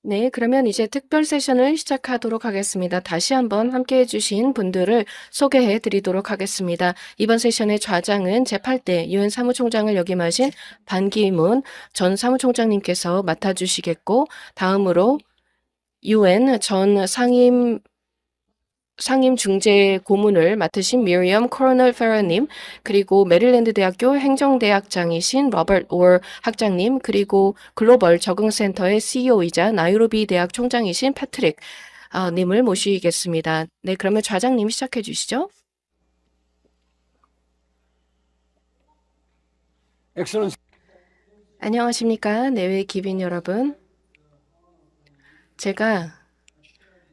네, 그러면 이제 특별 세션을 시작하도록 하겠습니다. 다시 한번 함께 해주신 분들을 소개해 드리도록 하겠습니다. 이번 세션의 좌장은 제8대 유엔 사무총장을 역임하신 반기문 전 사무총장님께서 맡아주시겠고, 다음으로 유엔 전 상임 중재 고문을 맡으신 미리엄 코로널 페러님, 그리고 메릴랜드 대학교 행정대학장이신 로버트 올 학장님, 그리고 글로벌 적응센터의 CEO이자 나이로비 대학 총장이신 패트릭 님을 모시겠습니다. 네, 그러면 좌장님 시작해 주시죠. 안녕하십니까, 내외 기빈 여러분. 제가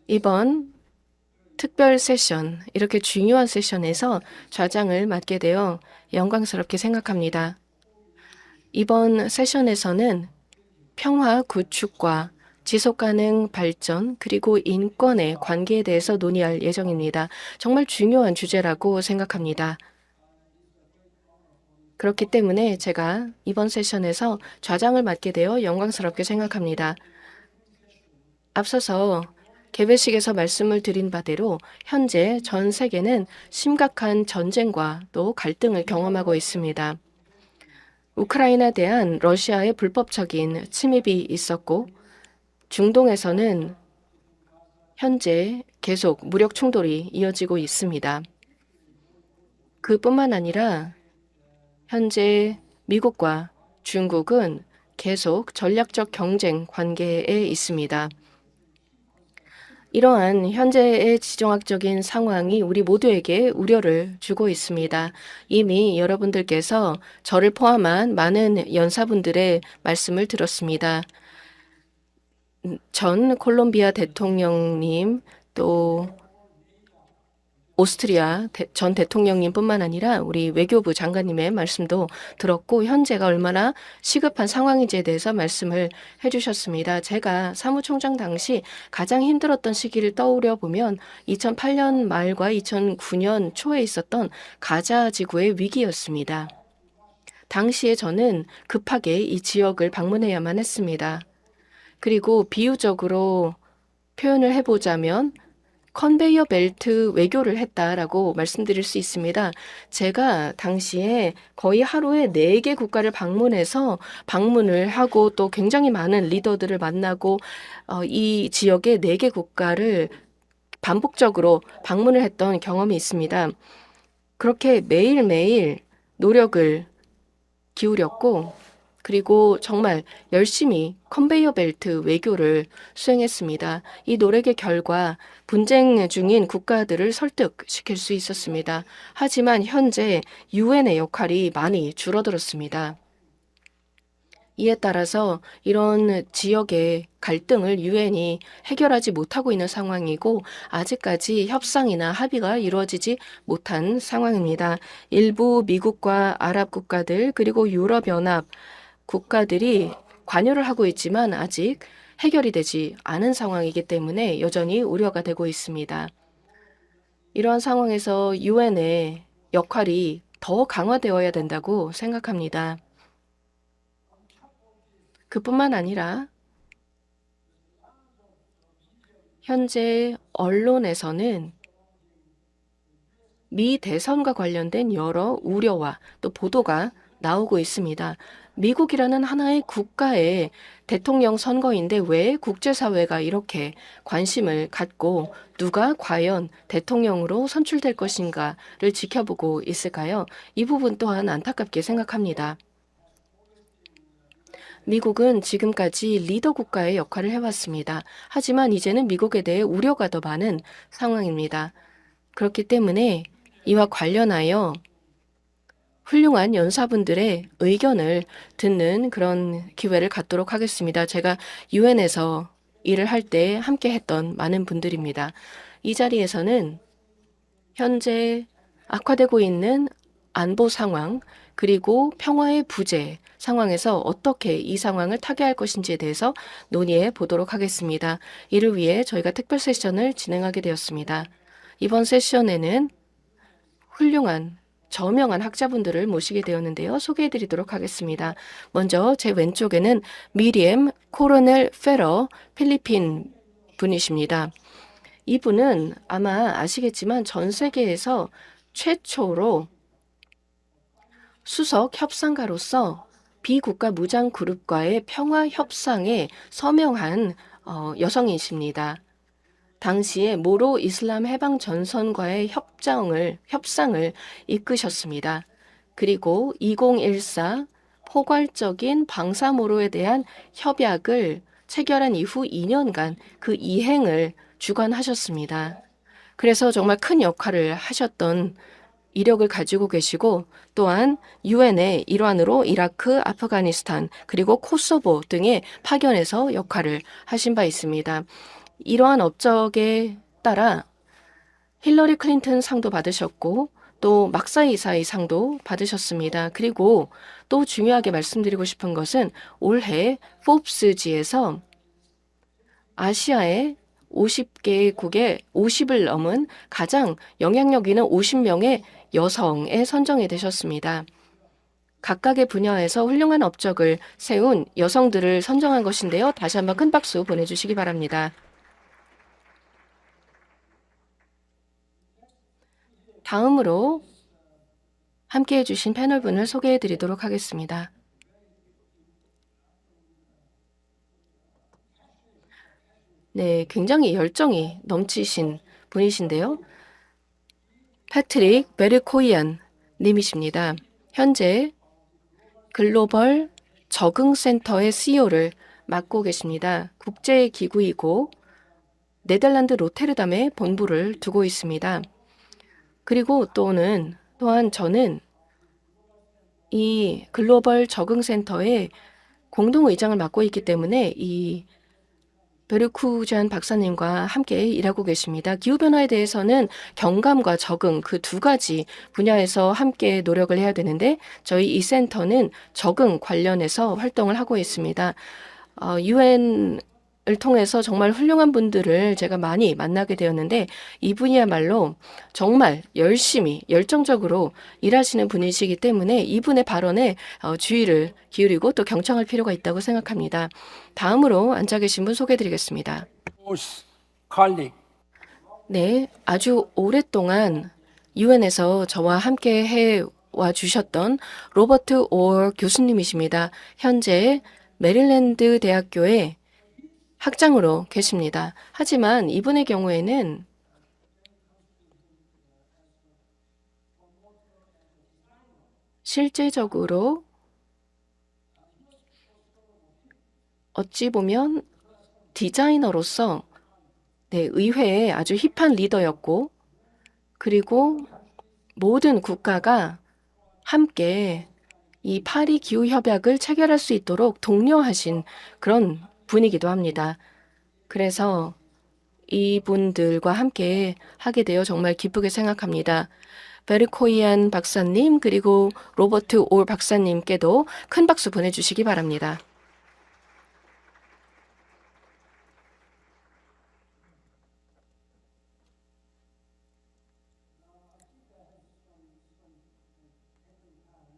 이번 특별 세션, 이렇게 중요한 세션에서 좌장을 맡게 되어 영광스럽게 생각합니다. 이번 세션에서는 평화 구축과 지속가능 발전 그리고 인권의 관계에 대해서 논의할 예정입니다. 정말 중요한 주제라고 생각합니다. 그렇기 때문에 제가 이번 세션에서 좌장을 맡게 되어 영광스럽게 생각합니다. 앞서서 개회식에서 말씀을 드린 바대로 현재 전 세계는 심각한 전쟁과 또 갈등을 경험하고 있습니다. 우크라이나에 대한 러시아의 불법적인 침입이 있었고, 중동에서는 현재 계속 무력 충돌이 이어지고 있습니다. 그뿐만 아니라 현재 미국과 중국은 계속 전략적 경쟁 관계에 있습니다. 이러한 현재의 지정학적인 상황이 우리 모두에게 우려를 주고 있습니다. 이미 여러분들께서 저를 포함한 많은 연사분들의 말씀을 들었습니다. 전 콜롬비아 대통령님, 또 오스트리아 전 대통령님뿐만 아니라 우리 외교부 장관님의 말씀도 들었고, 현재가 얼마나 시급한 상황인지에 대해서 말씀을 해주셨습니다. 제가 사무총장 당시 가장 힘들었던 시기를 떠오려 보면 2008년 말과 2009년 초에 있었던 가자 지구의 위기였습니다. 당시에 저는 급하게 이 지역을 방문해야만 했습니다. 그리고 비유적으로 표현을 해보자면 컨베이어 벨트 외교를 했다라고 말씀드릴 수 있습니다. 제가 당시에 거의 하루에 4개 국가를 방문을 하고 또 굉장히 많은 리더들을 만나고 이 지역의 4개 국가를 반복적으로 방문을 했던 경험이 있습니다. 그렇게 매일매일 노력을 기울였고, 그리고 정말 열심히 컨베이어 벨트 외교를 수행했습니다. 이 노력의 결과 분쟁 중인 국가들을 설득시킬 수 있었습니다. 하지만 현재 유엔의 역할이 많이 줄어들었습니다. 이에 따라서 이런 지역의 갈등을 유엔이 해결하지 못하고 있는 상황이고, 아직까지 협상이나 합의가 이루어지지 못한 상황입니다. 일부 미국과 아랍 국가들 그리고 유럽연합 국가들이 관여를 하고 있지만 아직 해결이 되지 않은 상황이기 때문에 여전히 우려가 되고 있습니다. 이러한 상황에서 유엔의 역할이 더 강화되어야 된다고 생각합니다. 그뿐만 아니라 현재 언론에서는 미 대선과 관련된 여러 우려와 또 보도가 나오고 있습니다. 미국이라는 하나의 국가의 대통령 선거인데 왜 국제사회가 이렇게 관심을 갖고 누가 과연 대통령으로 선출될 것인가를 지켜보고 있을까요? 이 부분 또한 안타깝게 생각합니다. 미국은 지금까지 리더 국가의 역할을 해왔습니다. 하지만 이제는 미국에 대해 우려가 더 많은 상황입니다. 그렇기 때문에 이와 관련하여 훌륭한 연사분들의 의견을 듣는 그런 기회를 갖도록 하겠습니다. 제가 유엔에서 일을 할 때 함께 했던 많은 분들입니다. 이 자리에서는 현재 악화되고 있는 안보 상황, 그리고 평화의 부재 상황에서 어떻게 이 상황을 타개할 것인지에 대해서 논의해 보도록 하겠습니다. 이를 위해 저희가 특별 세션을 진행하게 되었습니다. 이번 세션에는 훌륭한 저명한 학자분들을 모시게 되었는데요. 소개해드리도록 하겠습니다. 먼저 제 왼쪽에는 미리엠 코로넬 페러 필리핀 분이십니다. 이분은 아마 아시겠지만 전 세계에서 최초로 수석 협상가로서 비국가 무장 그룹과의 평화 협상에 서명한 여성이십니다. 당시에 모로 이슬람 해방 전선과의 협상을 이끄셨습니다. 그리고 2014 포괄적인 방사모로에 대한 협약을 체결한 이후 2년간 그 이행을 주관하셨습니다. 그래서 정말 큰 역할을 하셨던 이력을 가지고 계시고 또한 유엔의 일환으로 이라크, 아프가니스탄 그리고 코소보 등의 파견에서 역할을 하신 바 있습니다. 이러한 업적에 따라 힐러리 클린턴 상도 받으셨고 또 막사이사이 상도 받으셨습니다. 그리고 또 중요하게 말씀드리고 싶은 것은 올해 포브스지에서 아시아의 50개국의 50을 넘은 가장 영향력 있는 50명의 여성에 선정이 되셨습니다. 각각의 분야에서 훌륭한 업적을 세운 여성들을 선정한 것인데요. 다시 한번 큰 박수 보내주시기 바랍니다. 다음으로 함께해 주신 패널분을 소개해 드리도록 하겠습니다. 네, 굉장히 열정이 넘치신 분이신데요. 패트릭 베르코이안 님이십니다. 현재 글로벌 적응센터의 CEO를 맡고 계십니다. 국제기구이고 네덜란드 로테르담에 본부를 두고 있습니다. 그리고 또한 저는 이 글로벌 적응센터의 공동의장을 맡고 있기 때문에 이 베르쿠잔 박사님과 함께 일하고 계십니다. 기후변화에 대해서는 경감과 적응 그 두 가지 분야에서 함께 노력을 해야 되는데 저희 이 센터는 적응 관련해서 활동을 하고 있습니다. 유엔을 통해서 정말 훌륭한 분들을 제가 많이 만나게 되었는데 이분이야말로 정말 열심히 열정적으로 일하시는 분이시기 때문에 이분의 발언에 주의를 기울이고 또 경청할 필요가 있다고 생각합니다. 다음으로 앉아 계신 분 소개해드리겠습니다. 네, 아주 오랫동안 유엔에서 저와 함께 해와 주셨던 로버트 오얼 교수님이십니다. 현재 메릴랜드 대학교의 학장으로 계십니다. 하지만 이분의 경우에는 실제적으로 어찌 보면 디자이너로서 의회의 아주 힙한 리더였고 그리고 모든 국가가 함께 이 파리 기후 협약을 체결할 수 있도록 독려하신 그런 분이기도 합니다. 그래서 이분들과 함께 하게 되어 정말 기쁘게 생각합니다. 베르코이안 박사님 그리고 로버트 올 박사님께도 큰 박수 보내주시기 바랍니다.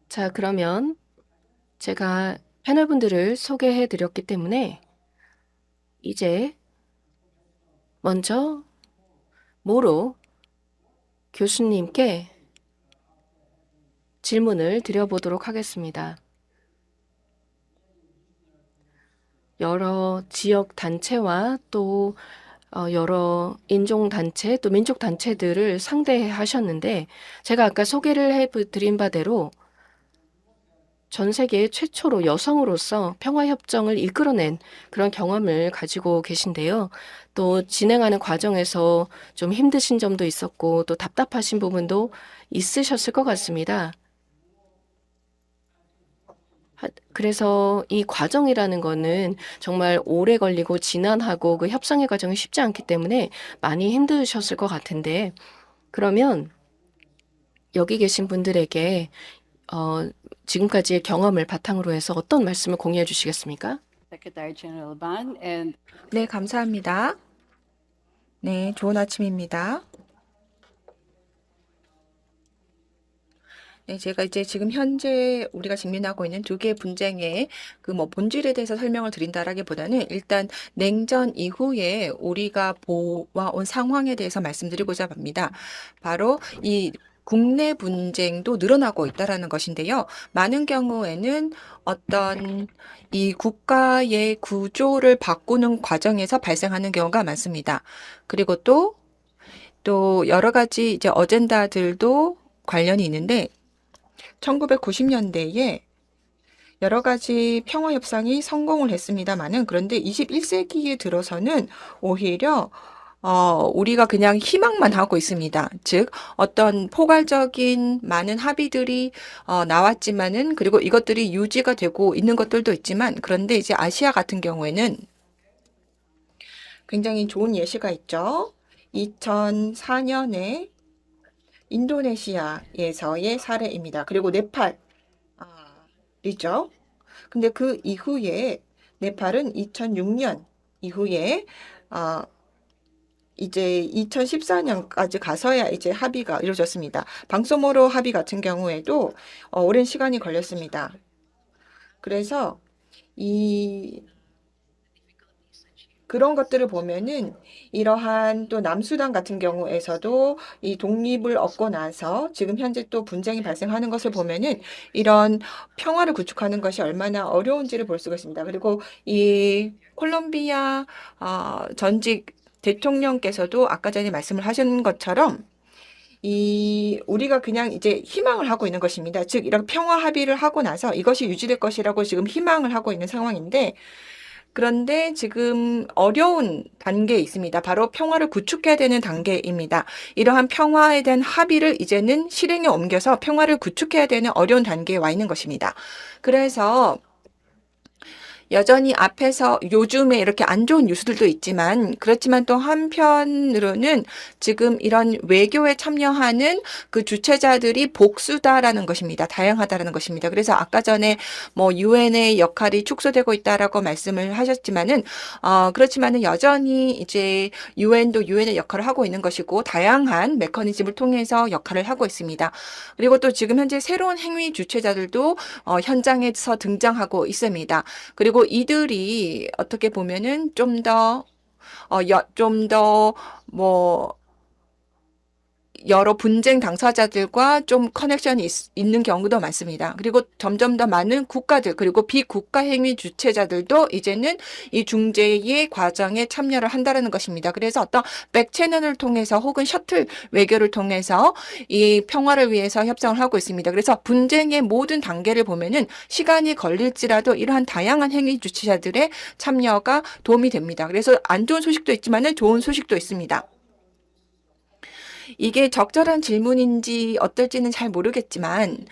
자, 그러면 제가 패널분들을 소개해 드렸기 때문에 이제 먼저 모로 교수님께 질문을 드려보도록 하겠습니다. 여러 지역 단체와 또 여러 인종 단체 또 민족 단체들을 상대하셨는데 제가 아까 소개를 해드린 바대로 전 세계 최초로 여성으로서 평화협정을 이끌어낸 그런 경험을 가지고 계신데요. 또 진행하는 과정에서 좀 힘드신 점도 있었고 또 답답하신 부분도 있으셨을 것 같습니다. 그래서 이 과정이라는 거는 정말 오래 걸리고 지난하고 그 협상의 과정이 쉽지 않기 때문에 많이 힘드셨을 것 같은데 그러면 여기 계신 분들에게 지금까지의 경험을 바탕으로 해서 어떤 말씀을 공유해 주시겠습니까? 네, 감사합니다. 네, 좋은 아침입니다. 네, 제가 이제 지금 현재 우리가 직면하고 있는 두 개의 분쟁의 그 뭐 본질에 대해서 설명을 드린다라기보다는 일단 냉전 이후에 우리가 보아온 상황에 대해서 말씀드리고자 합니다. 바로 이 국내 분쟁도 늘어나고 있다라는 것인데요. 많은 경우에는 어떤 이 국가의 구조를 바꾸는 과정에서 발생하는 경우가 많습니다. 그리고 또 여러 가지 이제 어젠다들도 관련이 있는데 1990년대에 여러 가지 평화 협상이 성공을 했습니다마는 그런데 21세기에 들어서는 오히려 우리가 그냥 희망만 하고 있습니다. 즉, 어떤 포괄적인 많은 합의들이 나왔지만은 그리고 이것들이 유지가 되고 있는 것들도 있지만 그런데 이제 아시아 같은 경우에는 굉장히 좋은 예시가 있죠. 2004년에 인도네시아에서의 사례입니다. 그리고 네팔이죠. 근데 그 이후에 네팔은 2006년 이후에 어, 이제 2014년까지 가서야 이제 합의가 이루어졌습니다. 방소모로 합의 같은 경우에도 오랜 시간이 걸렸습니다. 그래서 이 그런 것들을 보면은 이러한 또 남수단 같은 경우에서도 이 독립을 얻고 나서 지금 현재 또 분쟁이 발생하는 것을 보면은 이런 평화를 구축하는 것이 얼마나 어려운지를 볼 수가 있습니다. 그리고 이 콜롬비아 전직 대통령께서도 아까 전에 말씀을 하신 것처럼 이 우리가 그냥 이제 희망을 하고 있는 것입니다. 즉 이런 평화 합의를 하고 나서 이것이 유지될 것이라고 지금 희망을 하고 있는 상황인데 그런데 지금 어려운 단계에 있습니다. 바로 평화를 구축해야 되는 단계입니다. 이러한 평화에 대한 합의를 이제는 실행에 옮겨서 평화를 구축해야 되는 어려운 단계에 와 있는 것입니다. 그래서 여전히 앞에서 요즘에 이렇게 안 좋은 뉴스들도 있지만 그렇지만 또 한편으로는 지금 이런 외교에 참여하는 그 주체자들이 복수다라는 것입니다. 다양하다라는 것입니다. 그래서 아까 전에 뭐 유엔의 역할이 축소되고 있다라고 말씀을 하셨지만은 그렇지만은 여전히 이제 유엔도 유엔의 역할을 하고 있는 것이고 다양한 메커니즘을 통해서 역할을 하고 있습니다. 그리고 또 지금 현재 새로운 행위 주체자들도 현장에서 등장하고 있습니다. 그리고 이들이 어떻게 보면은 좀 더, 뭐, 여러 분쟁 당사자들과 좀 커넥션이 있는 경우도 많습니다. 그리고 점점 더 많은 국가들, 그리고 비국가 행위 주체자들도 이제는 이 중재의 과정에 참여를 한다는 것입니다. 그래서 어떤 백채널을 통해서 혹은 셔틀 외교를 통해서 이 평화를 위해서 협상을 하고 있습니다. 그래서 분쟁의 모든 단계를 보면은 시간이 걸릴지라도 이러한 다양한 행위 주체자들의 참여가 도움이 됩니다. 그래서 안 좋은 소식도 있지만은 좋은 소식도 있습니다. 이게 적절한 질문인지 어떨지는 잘 모르겠지만,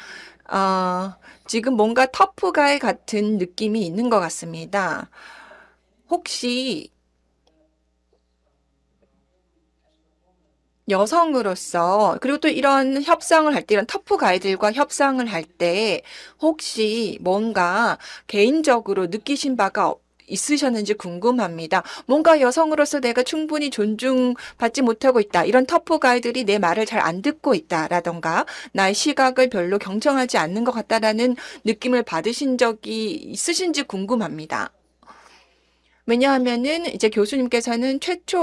어, 지금 뭔가 터프가이 같은 느낌이 있는 것 같습니다. 혹시 여성으로서, 그리고 또 이런 협상을 할 때, 이런 터프가이들과 협상을 할 때, 혹시 뭔가 개인적으로 느끼신 바가 있으셨는지 궁금합니다. 뭔가 여성으로서 내가 충분히 존중받지 못하고 있다. 이런 터프가이들이 내 말을 잘 안 듣고 있다라던가, 나의 시각을 별로 경청하지 않는 것 같다라는 느낌을 받으신 적이 있으신지 궁금합니다. 왜냐하면은 이제 교수님께서는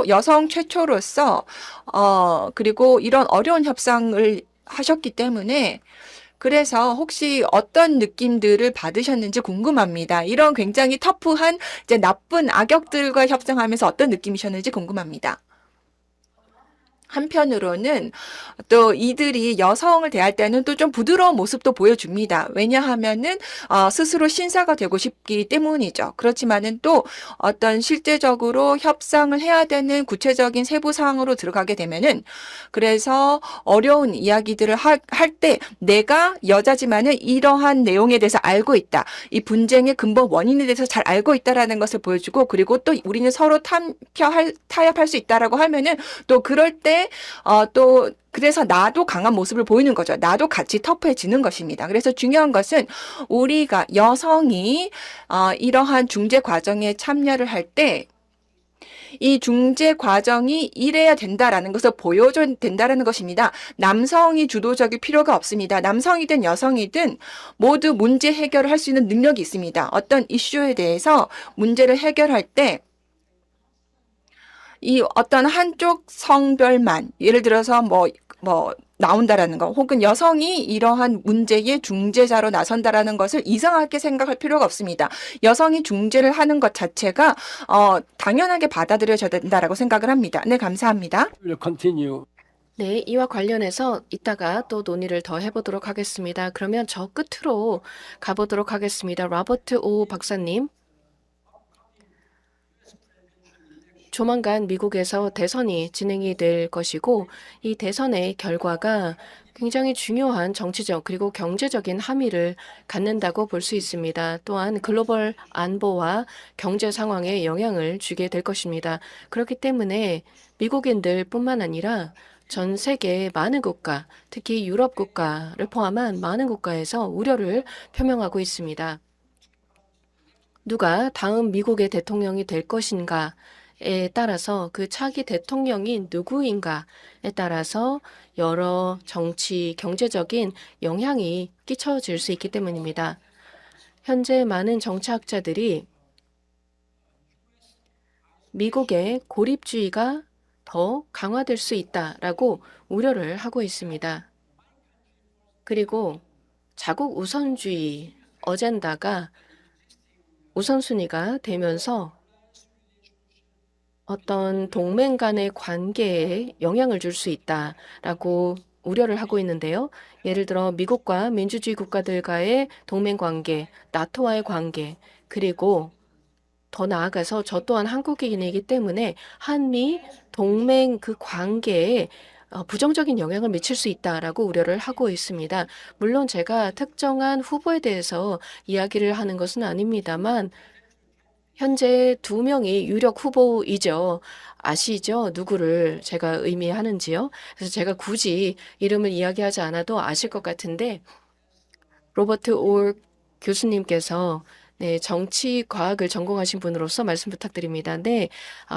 여성 최초로서, 그리고 이런 어려운 협상을 하셨기 때문에, 그래서 혹시 어떤 느낌들을 받으셨는지 궁금합니다. 이런 굉장히 터프한 이제 나쁜 악역들과 협상하면서 어떤 느낌이셨는지 궁금합니다. 한편으로는 또 이들이 여성을 대할 때는 또 좀 부드러운 모습도 보여줍니다. 왜냐하면은 스스로 신사가 되고 싶기 때문이죠. 그렇지만은 또 어떤 실제적으로 협상을 해야 되는 구체적인 세부 사항으로 들어가게 되면은 그래서 어려운 이야기들을 할 때 내가 여자지만은 이러한 내용에 대해서 알고 있다. 이 분쟁의 근본 원인에 대해서 잘 알고 있다라는 것을 보여주고 그리고 또 우리는 서로 타협할 수 있다라고 하면은 또 그럴 때 또 그래서 나도 강한 모습을 보이는 거죠. 나도 같이 터프해지는 것입니다. 그래서 중요한 것은 우리가 여성이 이러한 중재 과정에 참여를 할 때 이 중재 과정이 이래야 된다라는 것을 보여줘야 된다라는 것입니다. 남성이 주도적일 필요가 없습니다. 남성이든 여성이든 모두 문제 해결을 할 수 있는 능력이 있습니다. 어떤 이슈에 대해서 문제를 해결할 때 이 어떤 한쪽 성별만 예를 들어서 나온다라는 거 혹은 여성이 이러한 문제의 중재자로 나선다라는 것을 이상하게 생각할 필요가 없습니다. 여성이 중재를 하는 것 자체가 당연하게 받아들여져야 된다라고 생각을 합니다. 네, 감사합니다. will continue. 네, 이와 관련해서 이따가 또 논의를 더 해보도록 하겠습니다. 그러면 저 끝으로 가보도록 하겠습니다. 로버트 오 박사님. 조만간 미국에서 대선이 진행이 될 것이고 이 대선의 결과가 굉장히 중요한 정치적 그리고 경제적인 함의를 갖는다고 볼 수 있습니다. 또한 글로벌 안보와 경제 상황에 영향을 주게 될 것입니다. 그렇기 때문에 미국인들뿐만 아니라 전 세계 많은 국가, 특히 유럽 국가를 포함한 많은 국가에서 우려를 표명하고 있습니다. 누가 다음 미국의 대통령이 될 것인가에 따라서 그 차기 대통령이 누구인가에 따라서 여러 정치, 경제적인 영향이 끼쳐질 수 있기 때문입니다. 현재 많은 정치학자들이 미국의 고립주의가 더 강화될 수 있다라고 우려를 하고 있습니다. 그리고 자국 우선주의 어젠다가 우선순위가 되면서 어떤 동맹 간의 관계에 영향을 줄 수 있다라고 우려를 하고 있는데요. 예를 들어 미국과 민주주의 국가들과의 동맹 관계, 나토와의 관계, 그리고 더 나아가서 저 또한 한국인이기 때문에 한미 동맹 그 관계에 부정적인 영향을 미칠 수 있다라고 우려를 하고 있습니다. 물론 제가 특정한 후보에 대해서 이야기를 하는 것은 아닙니다만 현재 2명이 유력 후보이죠. 아시죠? 누구를 제가 의미하는지요? 그래서 제가 굳이 이름을 이야기하지 않아도 아실 것 같은데 로버트 올 교수님께서 네, 정치 과학을 전공하신 분으로서 말씀 부탁드립니다. 네,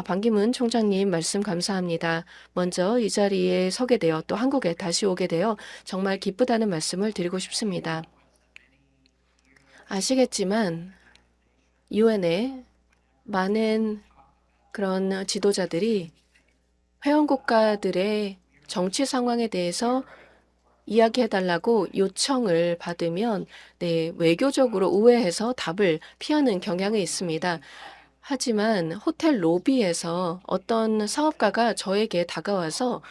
반기문 총장님 말씀 감사합니다. 먼저 이 자리에 서게 되어 또 한국에 다시 오게 되어 정말 기쁘다는 말씀을 드리고 싶습니다. 아시겠지만 유엔에 많은 그런 지도자들이 회원국가들의 정치 상황에 대해서 이야기해달라고 요청을 받으면 네, 외교적으로 우회해서 답을 피하는 경향이 있습니다. 하지만 호텔 로비에서 어떤 사업가가 저에게 다가와서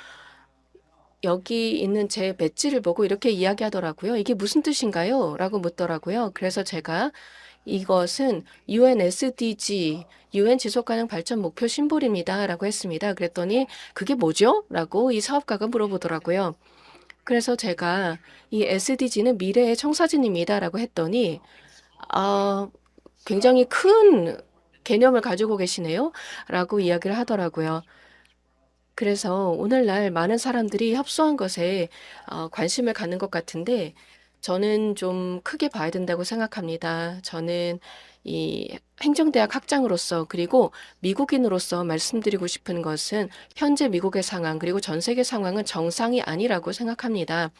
여기 있는 제 배지를 보고 이렇게 이야기하더라고요. 이게 무슨 뜻인가요? 라고 묻더라고요. 그래서 제가 이것은 UN SDG, UN 지속가능 발전 목표 심볼입니다. 라고 했습니다. 그랬더니 그게 뭐죠? 라고 이 사업가가 물어보더라고요. 그래서 제가 이 SDG는 미래의 청사진입니다. 라고 했더니 굉장히 큰 개념을 가지고 계시네요. 라고 이야기를 하더라고요. 그래서 오늘날 많은 사람들이 협소한 것에 관심을 갖는 것 같은데 저는 좀 크게 봐야 된다고 생각합니다. 저는 이 행정대학 학장으로서 그리고 미국인으로서 말씀드리고 싶은 것은 현재 미국의 상황 그리고 전 세계 상황은 정상이 아니라고 생각합니다.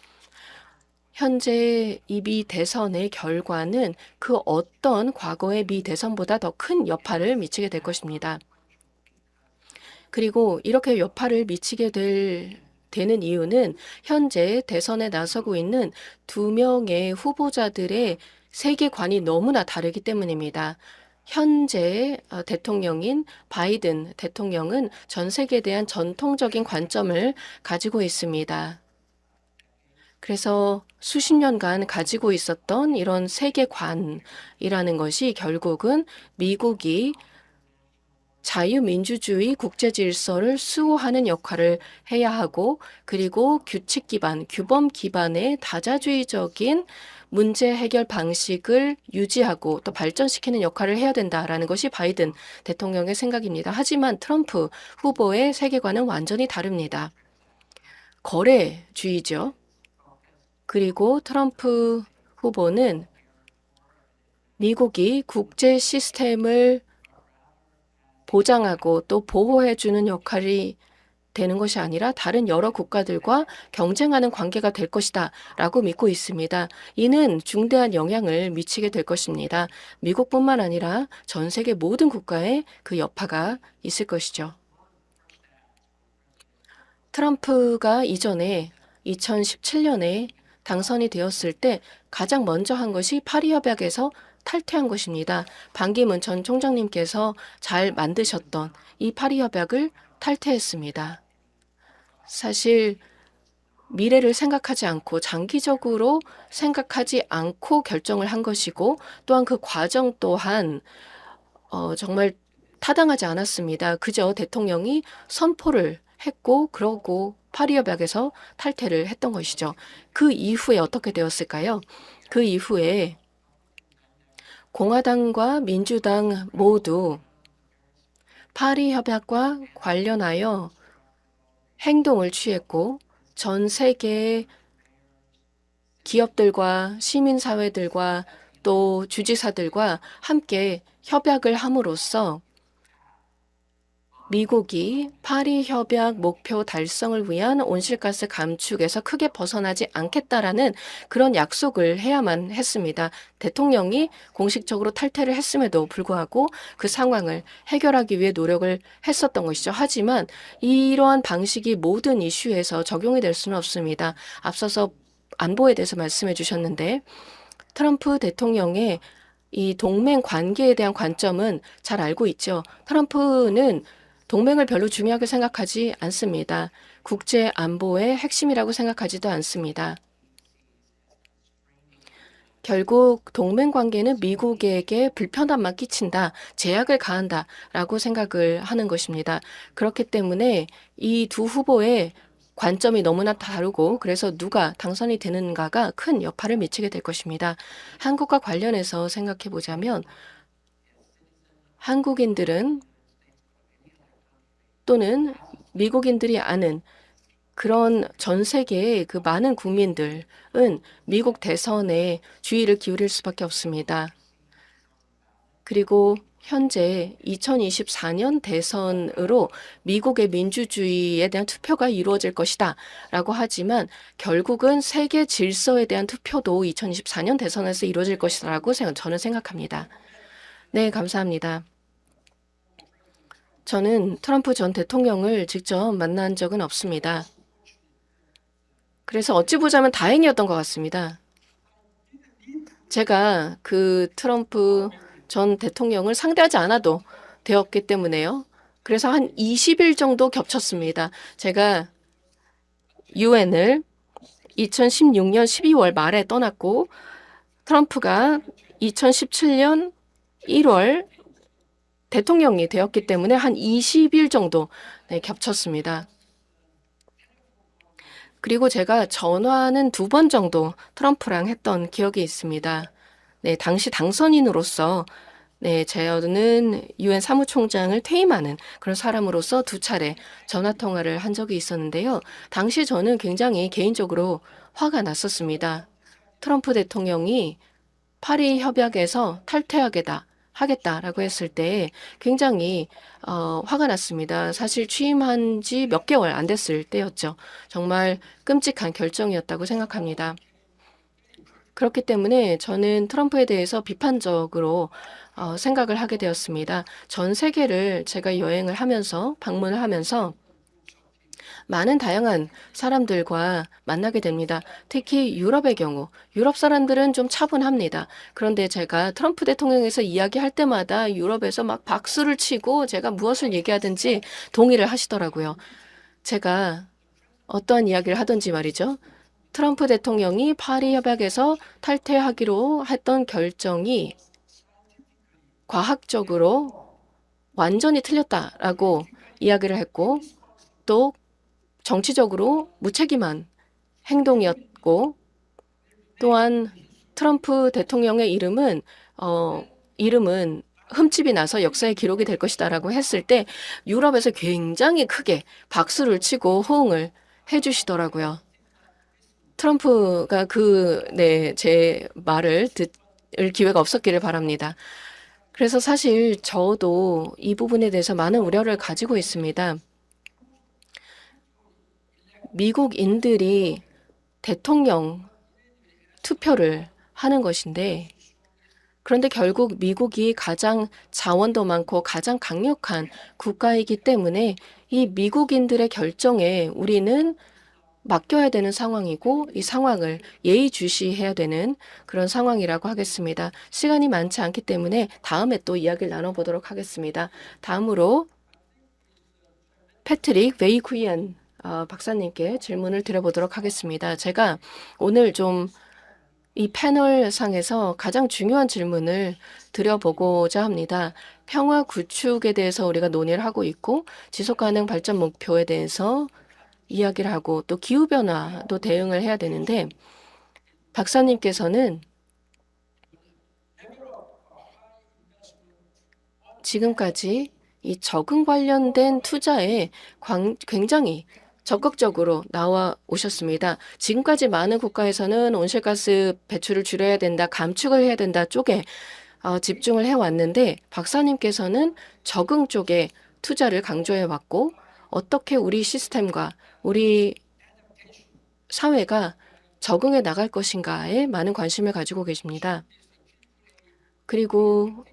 현재 이 미 대선의 결과는 그 어떤 과거의 미 대선보다 더 큰 여파를 미치게 될 것입니다. 그리고 이렇게 여파를 미치게 되는 이유는 현재 대선에 나서고 있는 2명의 후보자들의 세계관이 너무나 다르기 때문입니다. 현재 대통령인 바이든 대통령은 전 세계에 대한 전통적인 관점을 가지고 있습니다. 그래서 수십 년간 가지고 있었던 이런 세계관이라는 것이 결국은 미국이 자유민주주의 국제질서를 수호하는 역할을 해야 하고 그리고 규칙 기반, 규범 기반의 다자주의적인 문제 해결 방식을 유지하고 또 발전시키는 역할을 해야 된다라는 것이 바이든 대통령의 생각입니다. 하지만 트럼프 후보의 세계관은 완전히 다릅니다. 거래주의죠. 그리고 트럼프 후보는 미국이 국제 시스템을 보장하고 또 보호해주는 역할이 되는 것이 아니라 다른 여러 국가들과 경쟁하는 관계가 될 것이다 라고 믿고 있습니다. 이는 중대한 영향을 미치게 될 것입니다. 미국뿐만 아니라 전 세계 모든 국가에 그 여파가 있을 것이죠. 트럼프가 이전에 2017년에 당선이 되었을 때 가장 먼저 한 것이 파리 협약에서 탈퇴한 것입니다. 반기문 전 총장님께서 잘 만드셨던 이 파리 협약을 탈퇴했습니다. 사실 미래를 생각하지 않고 장기적으로 생각하지 않고 결정을 한 것이고 또한 그 과정 또한 정말 타당하지 않았습니다. 그저 대통령이 선포를 했고 그러고 파리 협약에서 탈퇴를 했던 것이죠. 그 이후에 어떻게 되었을까요? 그 이후에 공화당과 민주당 모두 파리 협약과 관련하여 행동을 취했고 전 세계의 기업들과 시민사회들과 또 주지사들과 함께 협약을 함으로써 미국이 파리 협약 목표 달성을 위한 온실가스 감축에서 크게 벗어나지 않겠다라는 그런 약속을 해야만 했습니다. 대통령이 공식적으로 탈퇴를 했음에도 불구하고 그 상황을 해결하기 위해 노력을 했었던 것이죠. 하지만 이러한 방식이 모든 이슈에서 적용이 될 수는 없습니다. 앞서서 안보에 대해서 말씀해 주셨는데 트럼프 대통령의 이 동맹 관계에 대한 관점은 잘 알고 있죠. 트럼프는 동맹을 별로 중요하게 생각하지 않습니다. 국제 안보의 핵심이라고 생각하지도 않습니다. 결국 동맹 관계는 미국에게 불편함만 끼친다, 제약을 가한다라고 생각을 하는 것입니다. 그렇기 때문에 이 두 후보의 관점이 너무나 다르고 그래서 누가 당선이 되는가가 큰 여파를 미치게 될 것입니다. 한국과 관련해서 생각해 보자면 한국인들은 또는 미국인들이 아는 그런 전 세계의 그 많은 국민들은 미국 대선에 주의를 기울일 수밖에 없습니다. 그리고 현재 2024년 대선으로 미국의 민주주의에 대한 투표가 이루어질 것이다 라고 하지만 결국은 세계 질서에 대한 투표도 2024년 대선에서 이루어질 것이라고 저는 생각합니다. 네, 감사합니다. 저는 트럼프 전 대통령을 직접 만난 적은 없습니다. 그래서 어찌 보자면 다행이었던 것 같습니다. 제가 그 트럼프 전 대통령을 상대하지 않아도 되었기 때문에요. 그래서 한 20일 정도 겹쳤습니다. 제가 유엔을 2016년 12월 말에 떠났고 트럼프가 2017년 1월 대통령이 되었기 때문에 한 20일 정도 겹쳤습니다. 그리고 제가 전화는 2번 정도 트럼프랑 했던 기억이 있습니다. 네, 당시 당선인으로서 저는 유엔 사무총장을 퇴임하는 그런 사람으로서 2차례 전화 통화를 한 적이 있었는데요. 당시 저는 굉장히 개인적으로 화가 났었습니다. 트럼프 대통령이 파리 협약에서 하겠다라고 했을 때 굉장히 화가 났습니다. 사실 취임한 지 몇 개월 안 됐을 때였죠. 정말 끔찍한 결정이었다고 생각합니다. 그렇기 때문에 저는 트럼프에 대해서 비판적으로 생각을 하게 되었습니다. 전 세계를 제가 여행을 하면서 방문을 하면서 많은 다양한 사람들과 만나게 됩니다. 특히 유럽의 경우, 유럽 사람들은 좀 차분합니다. 그런데 제가 트럼프 대통령에서 이야기할 때마다 유럽에서 막 박수를 치고 제가 무엇을 얘기하든지 동의를 하시더라고요. 제가 어떠한 이야기를 하든지 말이죠. 트럼프 대통령이 파리 협약에서 탈퇴하기로 했던 결정이 과학적으로 완전히 틀렸다라고 이야기를 했고 또 정치적으로 무책임한 행동이었고 또한 트럼프 대통령의 이름은 흠집이 나서 역사의 기록이 될 것이다라고 했을 때 유럽에서 굉장히 크게 박수를 치고 호응을 해주시더라고요. 트럼프가 제 말을 들을 기회가 없었기를 바랍니다. 그래서 사실 저도 이 부분에 대해서 많은 우려를 가지고 있습니다. 미국인들이 대통령 투표를 하는 것인데, 그런데 결국 미국이 가장 자원도 많고 가장 강력한 국가이기 때문에 이 미국인들의 결정에 우리는 맡겨야 되는 상황이고, 이 상황을 예의주시해야 되는 그런 상황이라고 하겠습니다. 시간이 많지 않기 때문에 다음에 또 이야기를 나눠보도록 하겠습니다. 다음으로 패트릭 웨이쿠이안 박사님께 질문을 드려보도록 하겠습니다. 제가 오늘 좀 이 패널 상에서 가장 중요한 질문을 드려보고자 합니다. 평화 구축에 대해서 우리가 논의를 하고 있고, 지속가능 발전 목표에 대해서 이야기를 하고, 또 기후변화도 대응을 해야 되는데, 박사님께서는 지금까지 이 적응 관련된 투자에 굉장히 적극적으로 나와 오셨습니다. 지금까지 많은 국가에서는 온실가스 배출을 줄여야 된다, 감축을 해야 된다 쪽에 집중을 해왔는데, 박사님께서는 적응 쪽에 투자를 강조해 왔고, 어떻게 우리 시스템과 우리 사회가 적응해 나갈 것인가에 많은 관심을 가지고 계십니다. 그리고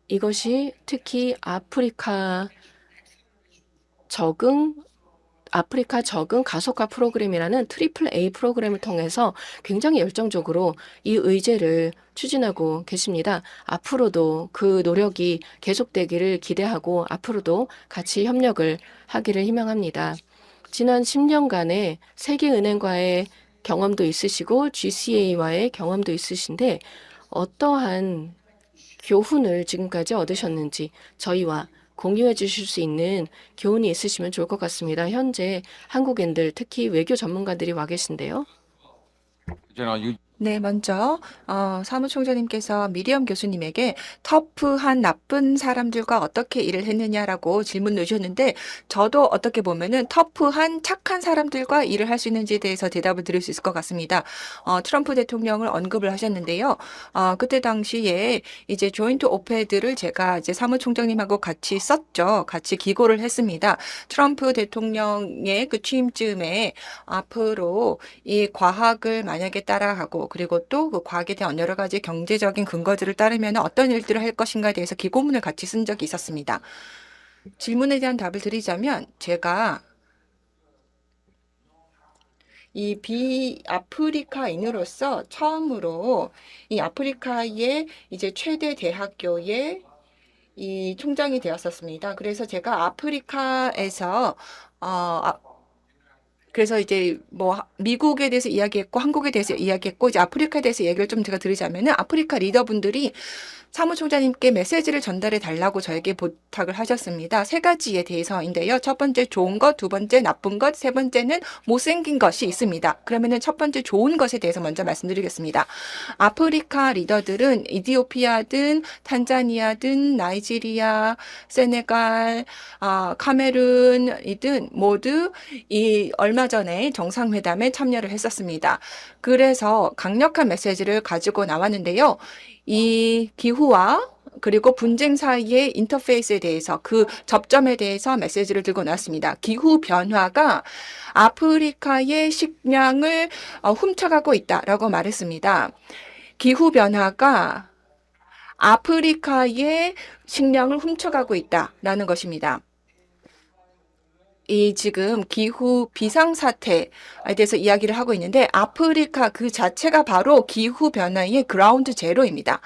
이것이 특히 아프리카 적응 가속화 프로그램이라는 트리플 A 프로그램을 통해서 굉장히 열정적으로 이 의제를 추진하고 계십니다. 앞으로도 그 노력이 계속되기를 기대하고 앞으로도 같이 협력을 하기를 희망합니다. 지난 10년간의 세계은행과의 경험도 있으시고 GCA와의 경험도 있으신데 어떠한 교훈을 지금까지 얻으셨는지 저희와 공유해 주실 수 있는 교훈이 있으시면 좋을 것 같습니다. 현재 한국인들, 특히 외교 전문가들이 와 계신데요. 네, 먼저 사무총장님께서 미리엄 교수님에게 터프한 나쁜 사람들과 어떻게 일을 했느냐라고 질문 주셨는데 저도 어떻게 보면은 터프한 착한 사람들과 일을 할 수 있는지에 대해서 대답을 드릴 수 있을 것 같습니다. 트럼프 대통령을 언급을 하셨는데요. 그때 당시에 이제 조인트 오페드를 제가 이제 사무총장님하고 같이 썼죠. 같이 기고를 했습니다. 트럼프 대통령의 그 취임쯤에 앞으로 이 과학을 만약에 따라가고 그리고 또 그 과학에 대한 여러 가지 경제적인 근거들을 따르면 어떤 일들을 할 것인가에 대해서 기고문을 같이 쓴 적이 있었습니다. 질문에 대한 답을 드리자면 제가 이 비아프리카인으로서 처음으로 이 아프리카의 이제 최대 대학교의 이 총장이 되었었습니다. 그래서 제가 아프리카에서 그래서 이제 뭐 미국에 대해서 이야기했고 한국에 대해서 이야기했고 이제 아프리카에 대해서 얘기를 좀 제가 드리자면은 아프리카 리더분들이 사무총장님께 메시지를 전달해 달라고 저에게 부탁을 하셨습니다. 세 가지에 대해서인데요. 첫 번째 좋은 것, 두 번째 나쁜 것, 세 번째는 못생긴 것이 있습니다. 그러면은 첫 번째 좋은 것에 대해서 먼저 말씀드리겠습니다. 아프리카 리더들은 이디오피아든 탄자니아든 나이지리아, 세네갈, 카메룬이든 모두 이 얼마 전에 정상회담에 참여를 했었습니다. 그래서 강력한 메시지를 가지고 나왔는데요. 이 기후와 그리고 분쟁 사이의 인터페이스에 대해서 그 접점에 대해서 메시지를 들고 나왔습니다. 기후 변화가 아프리카의 식량을 훔쳐가고 있다라고 말했습니다. 기후 변화가 아프리카의 식량을 훔쳐가고 있다라는 것입니다. 이 지금 기후 비상사태에 대해서 이야기를 하고 있는데 아프리카 그 자체가 바로 기후 변화의 그라운드 제로입니다.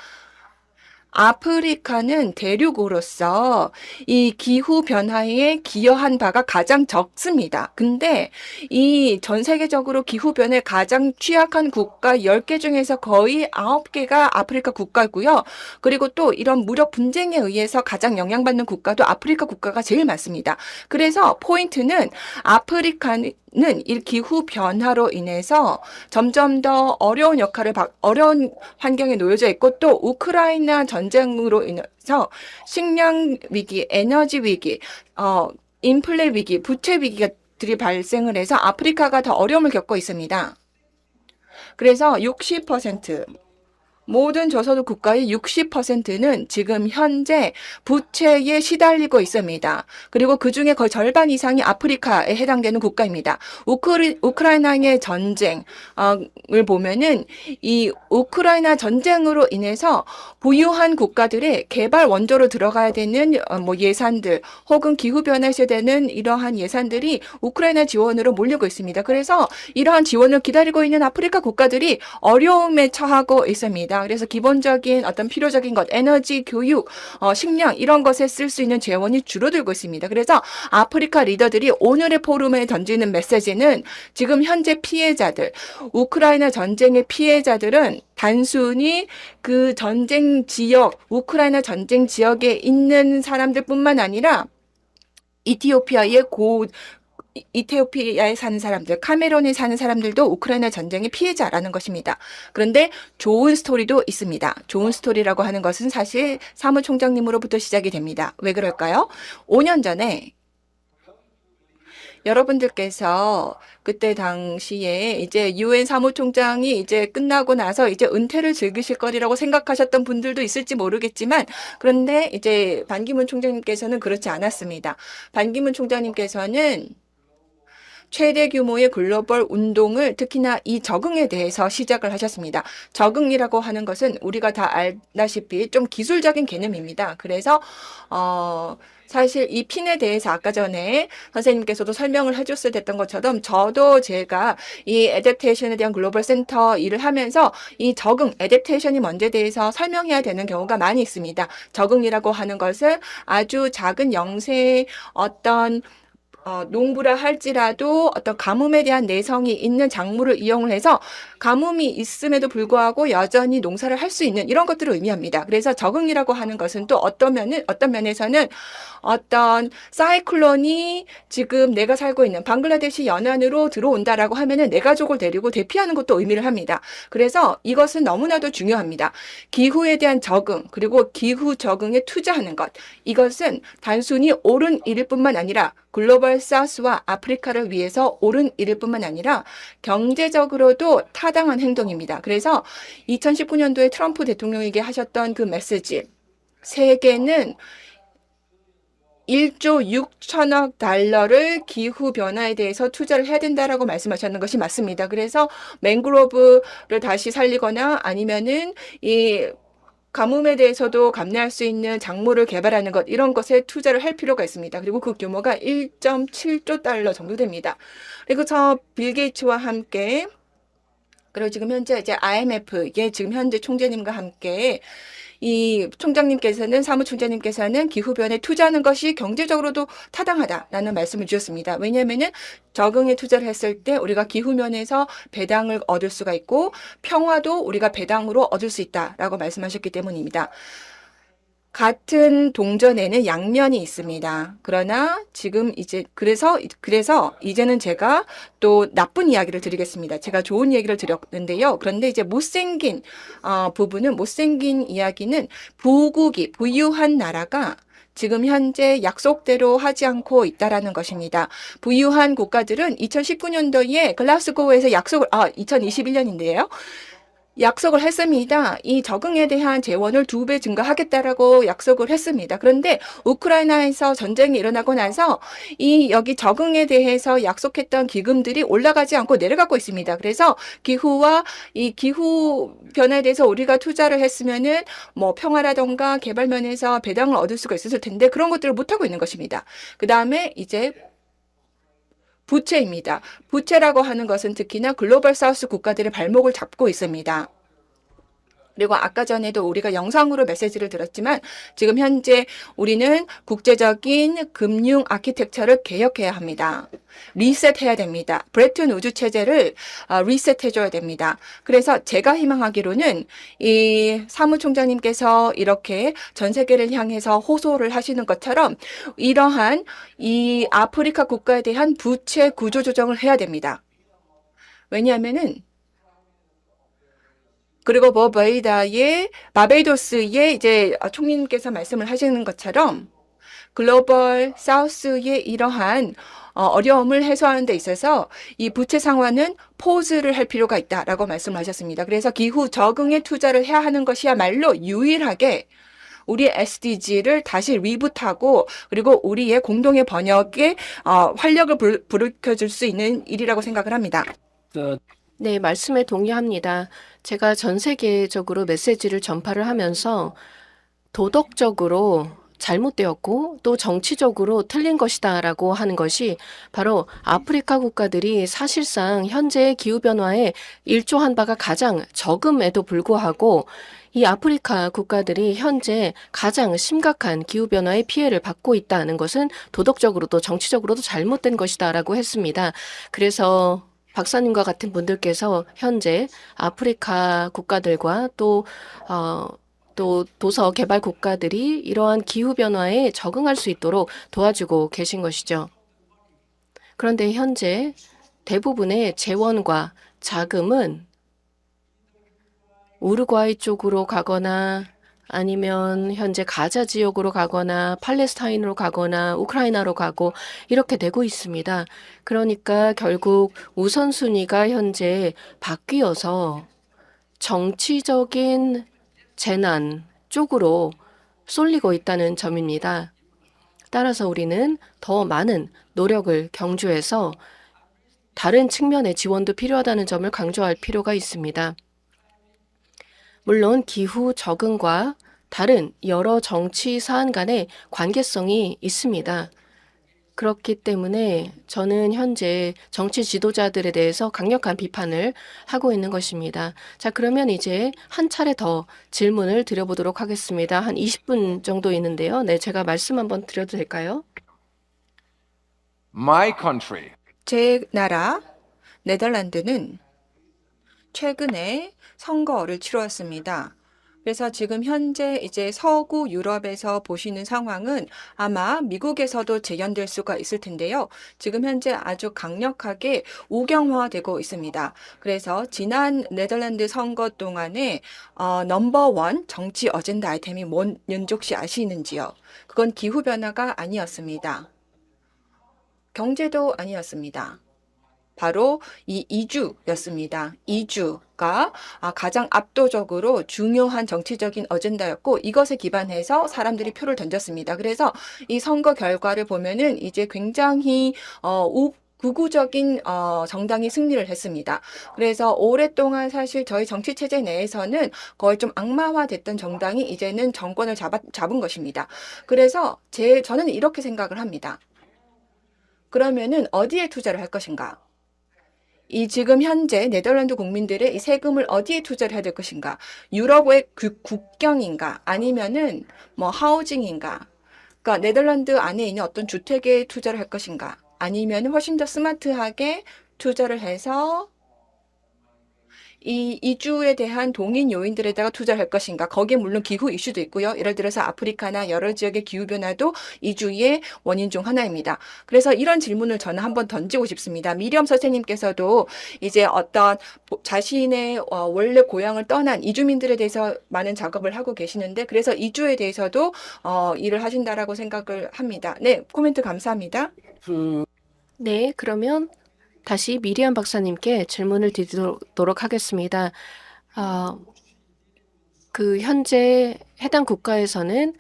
아프리카는 대륙으로서 이 기후 변화에 기여한 바가 가장 적습니다. 근데 이 전 세계적으로 기후 변화에 가장 취약한 국가 10개 중에서 거의 9개가 아프리카 국가고요. 그리고 또 이런 무력 분쟁에 의해서 가장 영향받는 국가도 아프리카 국가가 제일 많습니다. 그래서 포인트는 아프리카는 이 기후 변화로 인해서 점점 더 어려운 어려운 환경에 놓여져 있고 또 우크라이나 전쟁으로 인해서 식량 위기, 에너지 위기, 인플레 위기, 부채 위기들이 발생을 해서 아프리카가 더 어려움을 겪고 있습니다. 그래서 60% 모든 저소득 국가의 60%는 지금 현재 부채에 시달리고 있습니다. 그리고 그중에 거의 절반 이상이 아프리카에 해당되는 국가입니다. 우크라이나의 전쟁을 보면은 이 우크라이나 전쟁으로 인해서 부유한 국가들의 개발 원조로 들어가야 되는 뭐 예산들 혹은 기후변화에 되는 이러한 예산들이 우크라이나 지원으로 몰리고 있습니다. 그래서 이러한 지원을 기다리고 있는 아프리카 국가들이 어려움에 처하고 있습니다. 그래서 기본적인 어떤 필요적인 것, 에너지, 교육, 식량 이런 것에 쓸 수 있는 재원이 줄어들고 있습니다. 그래서 아프리카 리더들이 오늘의 포럼에 던지는 메시지는 지금 현재 피해자들, 우크라이나 전쟁의 피해자들은 단순히 그 전쟁 지역, 우크라이나 전쟁 지역에 있는 사람들뿐만 아니라 이티오피아에 사는 사람들, 카메론에 사는 사람들도 우크라이나 전쟁의 피해자라는 것입니다. 그런데 좋은 스토리도 있습니다. 좋은 스토리라고 하는 것은 사실 사무총장님으로부터 시작이 됩니다. 왜 그럴까요? 5년 전에 여러분들께서 그때 당시에 이제 유엔 사무총장이 이제 끝나고 나서 이제 은퇴를 즐기실 거리라고 생각하셨던 분들도 있을지 모르겠지만, 그런데 이제 반기문 총장님께서는 그렇지 않았습니다. 반기문 총장님께서는 최대 규모의 글로벌 운동을 특히나 이 적응에 대해서 시작을 하셨습니다. 적응이라고 하는 것은 우리가 다 알다시피 좀 기술적인 개념입니다. 그래서 사실 이 핀에 대해서 아까 전에 선생님께서도 설명을 해줬을 됐던 것처럼 저도 제가 이 애댑테이션에 대한 글로벌 센터 일을 하면서 이 적응, 애댑테이션이 뭔지에 대해서 설명해야 되는 경우가 많이 있습니다. 적응이라고 하는 것은 아주 작은 영세의 어떤 농부라 할지라도 어떤 가뭄에 대한 내성이 있는 작물을 이용을 해서 가뭄이 있음에도 불구하고 여전히 농사를 할 수 있는 이런 것들을 의미합니다. 그래서 적응이라고 하는 것은 또 어떤 면에서는 어떤 사이클론이 지금 내가 살고 있는 방글라데시 연안으로 들어온다라고 하면은 내 가족을 데리고 대피하는 것도 의미를 합니다. 그래서 이것은 너무나도 중요합니다. 기후에 대한 적응, 그리고 기후 적응에 투자하는 것. 이것은 단순히 옳은 일일 뿐만 아니라 글로벌 사우스와 아프리카를 위해서 옳은 일일 뿐만 아니라 경제적으로도 타당한 행동입니다. 그래서 2019년도에 트럼프 대통령에게 하셨던 그 메시지, 세계는 1조 6천억 달러를 기후변화에 대해서 투자를 해야 된다라고 말씀하셨는 것이 맞습니다. 그래서 맹그로브를 다시 살리거나 아니면은 이 가뭄에 대해서도 감내할 수 있는 작물을 개발하는 것, 이런 것에 투자를 할 필요가 있습니다. 그리고 그 규모가 1.7조 달러 정도 됩니다. 그리고 빌 게이츠와 함께, 그리고 지금 현재 이제 IMF의 지금 현재 총재님과 함께 이 총장님께서는, 사무총장님께서는 기후변화에 투자하는 것이 경제적으로도 타당하다라는 말씀을 주셨습니다. 왜냐하면은 적응에 투자를 했을 때 우리가 기후면에서 배당을 얻을 수가 있고 평화도 우리가 배당으로 얻을 수 있다라고 말씀하셨기 때문입니다. 같은 동전에는 양면이 있습니다. 그러나 지금 이제 그래서 이제는 제가 또 나쁜 이야기를 드리겠습니다. 제가 좋은 얘기를 드렸는데요. 그런데 이제 못생긴 이야기는 부유한 나라가 지금 현재 약속대로 하지 않고 있다라는 것입니다. 부유한 국가들은 2019년도에 글라스고에서 2021년인데요. 약속을 했습니다. 이 적응에 대한 재원을 2배 증가하겠다라고 약속을 했습니다. 그런데 우크라이나에서 전쟁이 일어나고 나서 여기 적응에 대해서 약속했던 기금들이 올라가지 않고 내려가고 있습니다. 그래서 기후와 이 기후 변화에 대해서 우리가 투자를 했으면은 뭐 평화라던가 개발 면에서 배당을 얻을 수가 있었을 텐데 그런 것들을 못하고 있는 것입니다. 그 다음에 이제 부채입니다. 부채라고 하는 것은 특히나 글로벌 사우스 국가들의 발목을 잡고 있습니다. 그리고 아까 전에도 우리가 영상으로 메시지를 들었지만 지금 현재 우리는 국제적인 금융 아키텍처를 개혁해야 합니다. 리셋해야 됩니다. 브레튼 우주 체제를 리셋해줘야 됩니다. 그래서 제가 희망하기로는 이 사무총장님께서 이렇게 전 세계를 향해서 호소를 하시는 것처럼 이러한 이 아프리카 국가에 대한 부채 구조 조정을 해야 됩니다. 왜냐하면은 그리고 바베이도스의 이제 총리님께서 말씀을 하시는 것처럼 글로벌 사우스의 이러한 어려움을 해소하는 데 있어서 이 부채 상환은 포즈를 할 필요가 있다라고 말씀하셨습니다. 그래서 기후 적응에 투자를 해야 하는 것이야말로 유일하게 우리 SDG를 다시 리부트하고 그리고 우리의 공동의 번역에 활력을 불러줄 수 있는 일이라고 생각을 합니다. 네, 말씀에 동의합니다. 제가 전 세계적으로 메시지를 전파를 하면서 도덕적으로 잘못되었고 또 정치적으로 틀린 것이다라고 하는 것이 바로 아프리카 국가들이 사실상 현재의 기후변화에 일조한 바가 가장 적음에도 불구하고 이 아프리카 국가들이 현재 가장 심각한 기후변화의 피해를 받고 있다는 것은 도덕적으로도 정치적으로도 잘못된 것이다라고 했습니다. 그래서 박사님과 같은 분들께서 현재 아프리카 국가들과 또 도서 개발 국가들이 이러한 기후변화에 적응할 수 있도록 도와주고 계신 것이죠. 그런데 현재 대부분의 재원과 자금은 우루과이 쪽으로 가거나 아니면 현재 가자 지역으로 가거나 팔레스타인으로 가거나 우크라이나로 가고 이렇게 되고 있습니다. 그러니까 결국 우선순위가 현재 바뀌어서 정치적인 재난 쪽으로 쏠리고 있다는 점입니다. 따라서 우리는 더 많은 노력을 경주해서 다른 측면의 지원도 필요하다는 점을 강조할 필요가 있습니다. 물론 기후 적응과 다른 여러 정치 사안 간의 관계성이 있습니다. 그렇기 때문에 저는 현재 정치 지도자들에 대해서 강력한 비판을 하고 있는 것입니다. 자, 그러면 이제 한 차례 더 질문을 드려보도록 하겠습니다. 한 20분 정도 있는데요. 네, 제가 말씀 한번 드려도 될까요? My country 제 나라 네덜란드는 최근에 선거를 치렀습니다. 그래서 지금 현재 이제 서구 유럽에서 보시는 상황은 아마 미국에서도 재현될 수가 있을 텐데요. 지금 현재 아주 강력하게 우경화되고 있습니다. 그래서 지난 네덜란드 선거 동안에 넘버원 정치 어젠다 아이템이 뭔지 혹시 아시는지요? 그건 기후변화가 아니었습니다. 경제도 아니었습니다. 바로 이 이주였습니다. 이주가 가장 압도적으로 중요한 정치적인 어젠다였고 이것에 기반해서 사람들이 표를 던졌습니다. 그래서 이 선거 결과를 보면은 이제 굉장히 극우적인 정당이 승리를 했습니다. 그래서 오랫동안 사실 저희 정치 체제 내에서는 거의 좀 악마화됐던 정당이 이제는 정권을 잡은 것입니다. 그래서 저는 이렇게 생각을 합니다. 그러면은 어디에 투자를 할 것인가? 이 지금 현재 네덜란드 국민들의 이 세금을 어디에 투자를 해야 될 것인가? 유럽의 국경인가? 아니면은 뭐 하우징인가? 그러니까 네덜란드 안에 있는 어떤 주택에 투자를 할 것인가? 아니면 훨씬 더 스마트하게 투자를 해서 이 이주에 대한 동인 요인들에다가 투자를 할 것인가? 거기에 물론 기후 이슈도 있고요. 예를 들어서 아프리카나 여러 지역의 기후변화도 이주의 원인 중 하나입니다. 그래서 이런 질문을 저는 한번 던지고 싶습니다. 미리엄 선생님께서도 이제 어떤 자신의 원래 고향을 떠난 이주민들에 대해서 많은 작업을 하고 계시는데 그래서 이주에 대해서도 일을 하신다라고 생각을 합니다. 네, 코멘트 감사합니다. 네, 그러면 다시 미리안 박사님께 질문을 드리도록 하겠습니다. 현재 해당 국가에서는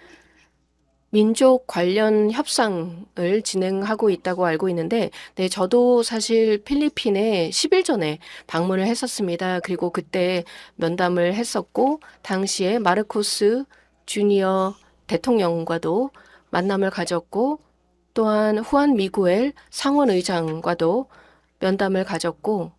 민족 관련 협상을 진행하고 있다고 알고 있는데, 네, 저도 사실 필리핀에 10일 전에 방문을 했었습니다. 그리고 그때 면담을 했었고, 당시에 마르코스 주니어 대통령과도 만남을 가졌고, 또한 후안 미구엘 상원의장과도 면담을 가졌고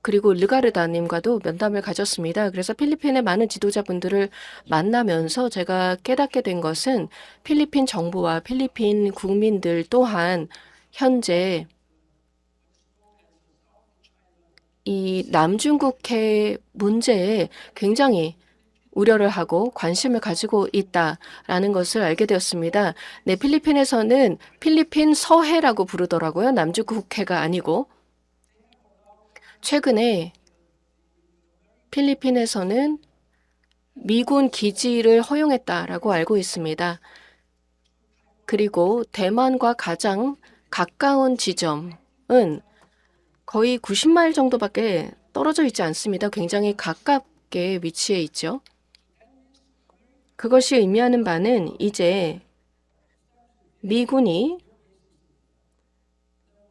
그리고 르가르다님과도 면담을 가졌습니다. 그래서 필리핀의 많은 지도자분들을 만나면서 제가 깨닫게 된 것은 필리핀 정부와 필리핀 국민들 또한 현재 이 남중국해 문제에 굉장히 우려를 하고 관심을 가지고 있다라는 것을 알게 되었습니다. 네, 필리핀에서는 필리핀 서해라고 부르더라고요. 남중국해가 아니고. 최근에 필리핀에서는 미군 기지를 허용했다라고 알고 있습니다. 그리고 대만과 가장 가까운 지점은 거의 90마일 정도밖에 떨어져 있지 않습니다. 굉장히 가깝게 위치해 있죠. 그것이 의미하는 바는 이제 미군이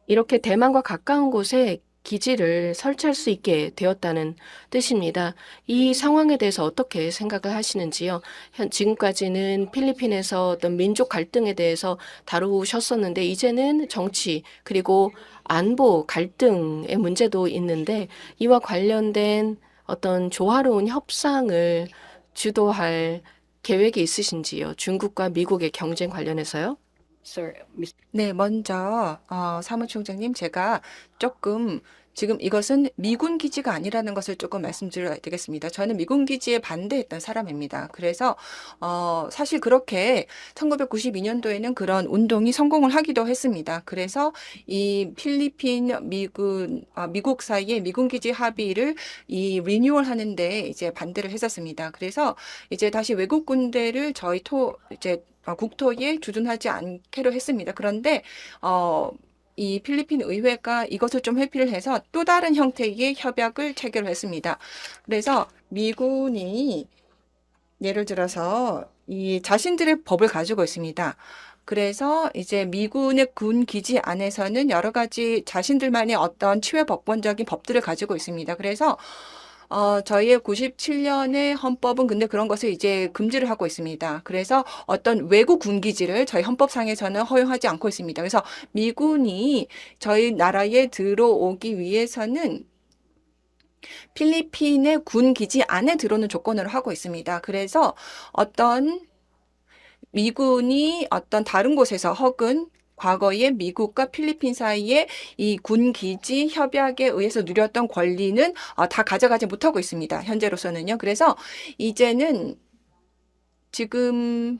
이렇게 대만과 가까운 곳에 기지를 설치할 수 있게 되었다는 뜻입니다. 이 상황에 대해서 어떻게 생각을 하시는지요? 지금까지는 필리핀에서 어떤 민족 갈등에 대해서 다루셨었는데 이제는 정치 그리고 안보 갈등의 문제도 있는데 이와 관련된 어떤 조화로운 협상을 주도할 계획이 있으신지요? 중국과 미국의 경쟁 관련해서요? 네, 먼저 사무총장님 제가 조금 지금 이것은 미군 기지가 아니라는 것을 조금 말씀드려야 되겠습니다. 저는 미군 기지에 반대했던 사람입니다. 그래서 사실 그렇게 1992년도에는 그런 운동이 성공을 하기도 했습니다. 그래서 이 필리핀 미국 사이의 미군 기지 합의를 이 리뉴얼 하는데 이제 반대를 했었습니다. 그래서 이제 다시 외국 군대를 저희 이제 국토에 주둔하지 않기로 했습니다. 그런데 이 필리핀 의회가 이것을 좀 회피를 해서 또 다른 형태의 협약을 체결했습니다. 그래서 미군이 예를 들어서 이 자신들의 법을 가지고 있습니다. 그래서 이제 미군의 군 기지 안에서는 여러 가지 자신들만의 어떤 치외 법권적인 법들을 가지고 있습니다. 그래서 저희의 97년의 헌법은 근데 그런 것을 이제 금지를 하고 있습니다. 그래서 어떤 외국 군기지를 저희 헌법상에서는 허용하지 않고 있습니다. 그래서 미군이 저희 나라에 들어오기 위해서는 필리핀의 군기지 안에 들어오는 조건으로 하고 있습니다. 그래서 어떤 미군이 어떤 다른 곳에서 혹은 과거에 미국과 필리핀 사이에 이 군기지 협약에 의해서 누렸던 권리는 다 가져가지 못하고 있습니다. 현재로서는요. 그래서 이제는 지금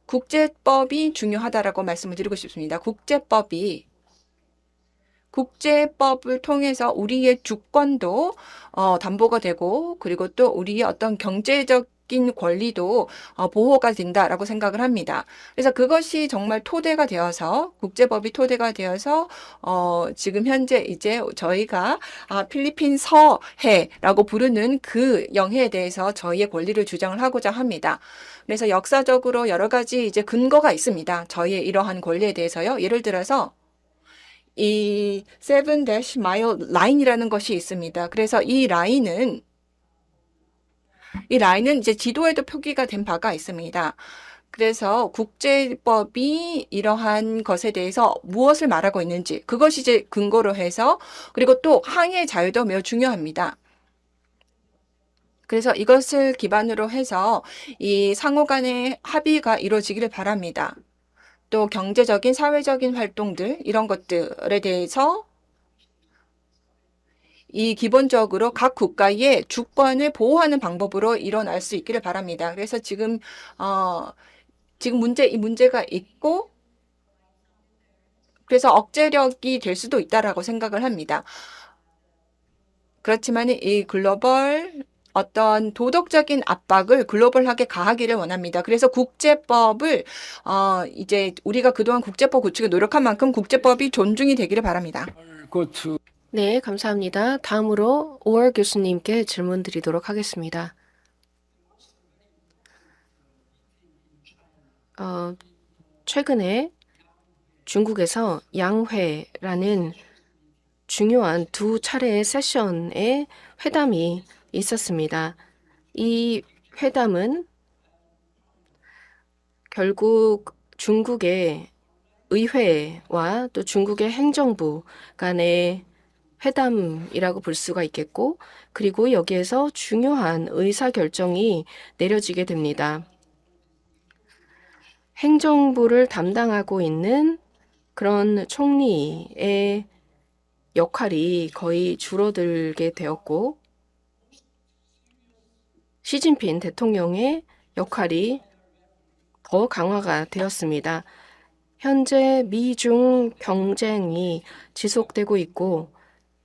국제법이 중요하다라고 말씀을 드리고 싶습니다. 국제법을 통해서 우리의 주권도 담보가 되고 그리고 또 우리의 어떤 경제적인 권리도 보호가 된다라고 생각을 합니다. 그래서 그것이 정말 토대가 되어서 국제법이 토대가 되어서 지금 현재 이제 저희가 필리핀 서해라고 부르는 그 영해에 대해서 저희의 권리를 주장을 하고자 합니다. 그래서 역사적으로 여러 가지 이제 근거가 있습니다. 저희의 이러한 권리에 대해서요. 예를 들어서 이 7-mile 라인이라는 것이 있습니다. 그래서 이 라인은 이제 지도에도 표기가 된 바가 있습니다. 그래서 국제법이 이러한 것에 대해서 무엇을 말하고 있는지 그것이 이제 근거로 해서 그리고 또 항해 자유도 매우 중요합니다. 그래서 이것을 기반으로 해서 이 상호 간의 합의가 이루어지기를 바랍니다. 또 경제적인, 사회적인 활동들 이런 것들에 대해서 이 기본적으로 각 국가의 주권을 보호하는 방법으로 일어날 수 있기를 바랍니다. 그래서 지금 이 문제가 있고 그래서 억제력이 될 수도 있다라고 생각을 합니다. 그렇지만 이 글로벌 어떤 도덕적인 압박을 글로벌하게 가하기를 원합니다. 그래서 국제법을 이제 우리가 그동안 국제법 구축에 노력한 만큼 국제법이 존중이 되기를 바랍니다. 네, 감사합니다. 다음으로 오월 교수님께 질문 드리도록 하겠습니다. 최근에 중국에서 양회라는 중요한 두 차례의 세션의 회담이 있었습니다. 이 회담은 결국 중국의 의회와 또 중국의 행정부 간의 회담이라고 볼 수가 있겠고, 그리고 여기에서 중요한 의사결정이 내려지게 됩니다. 행정부를 담당하고 있는 그런 총리의 역할이 거의 줄어들게 되었고, 시진핑 대통령의 역할이 더 강화가 되었습니다. 현재 미중 경쟁이 지속되고 있고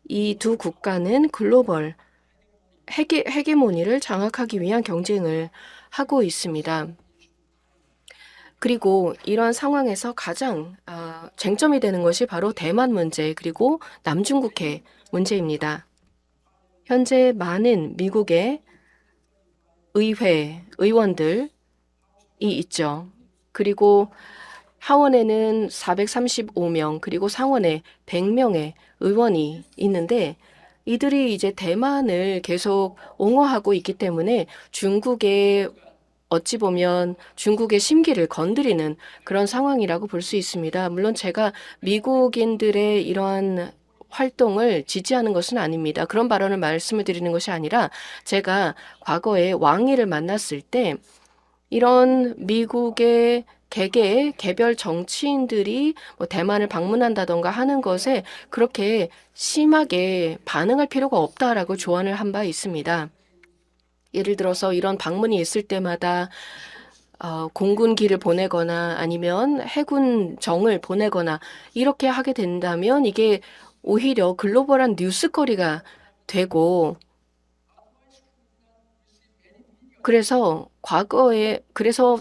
이 두 국가는 글로벌 헤게모니를 장악하기 위한 경쟁을 하고 있습니다. 그리고 이러한 상황에서 가장 쟁점이 되는 것이 바로 대만 문제 그리고 남중국해 문제입니다. 현재 많은 미국의 의회, 의원들이 있죠. 그리고 하원에는 435명, 그리고 상원에 100명의 의원이 있는데 이들이 이제 대만을 계속 옹호하고 있기 때문에 중국의 어찌 보면 중국의 심기를 건드리는 그런 상황이라고 볼 수 있습니다. 물론 제가 미국인들의 이러한 활동을 지지하는 것은 아닙니다. 그런 발언을 말씀을 드리는 것이 아니라 제가 과거에 왕위를 만났을 때 이런 미국의 개개의 개별 정치인들이 뭐 대만을 방문한다던가 하는 것에 그렇게 심하게 반응할 필요가 없다라고 조언을 한 바 있습니다. 예를 들어서 이런 방문이 있을 때마다 공군기를 보내거나 아니면 해군정을 보내거나 이렇게 하게 된다면 이게 오히려 글로벌한 뉴스거리가 되고 그래서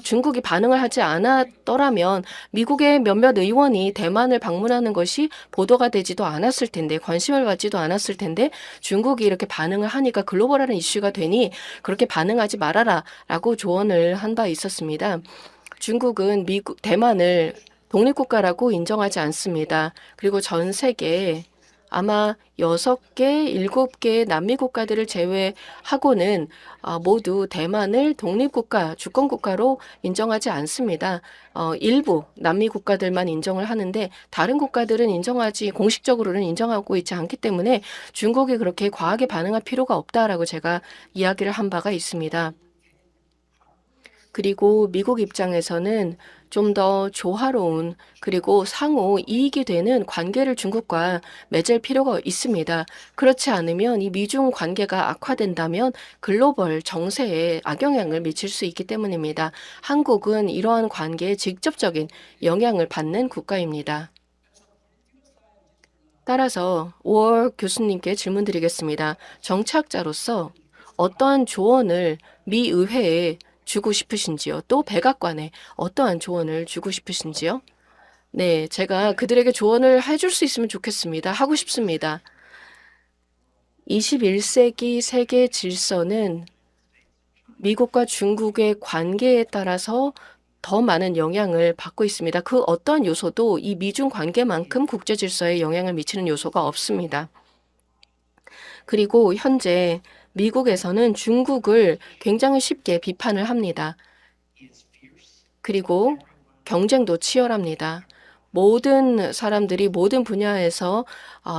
중국이 반응을 하지 않았더라면 미국의 몇몇 의원이 대만을 방문하는 것이 보도가 되지도 않았을 텐데 관심을 받지도 않았을 텐데 중국이 이렇게 반응을 하니까 글로벌한 이슈가 되니 그렇게 반응하지 말아라라고 조언을 한 바 있었습니다. 중국은 대만을 독립국가라고 인정하지 않습니다. 그리고 전 세계에 아마 6개, 7개의 남미 국가들을 제외하고는 모두 대만을 독립국가, 주권국가로 인정하지 않습니다. 일부 남미 국가들만 인정을 하는데 다른 국가들은 공식적으로는 인정하고 있지 않기 때문에 중국이 그렇게 과하게 반응할 필요가 없다라고 제가 이야기를 한 바가 있습니다. 그리고 미국 입장에서는 좀 더 조화로운 그리고 상호 이익이 되는 관계를 중국과 맺을 필요가 있습니다. 그렇지 않으면 이 미중 관계가 악화된다면 글로벌 정세에 악영향을 미칠 수 있기 때문입니다. 한국은 이러한 관계에 직접적인 영향을 받는 국가입니다. 따라서 5월 교수님께 질문 드리겠습니다. 정치학자로서 어떠한 조언을 미 의회에 주고 싶으신지요? 또 백악관에 어떠한 조언을 주고 싶으신지요? 네, 제가 그들에게 조언을 해줄 수 있으면 좋겠습니다. 하고 싶습니다. 21세기 세계 질서는 미국과 중국의 관계에 따라서 더 많은 영향을 받고 있습니다. 그 어떤 요소도 이 미중 관계만큼 국제 질서에 영향을 미치는 요소가 없습니다. 그리고 현재 미국에서는 중국을 굉장히 쉽게 비판을 합니다. 그리고 경쟁도 치열합니다. 모든 사람들이 모든 분야에서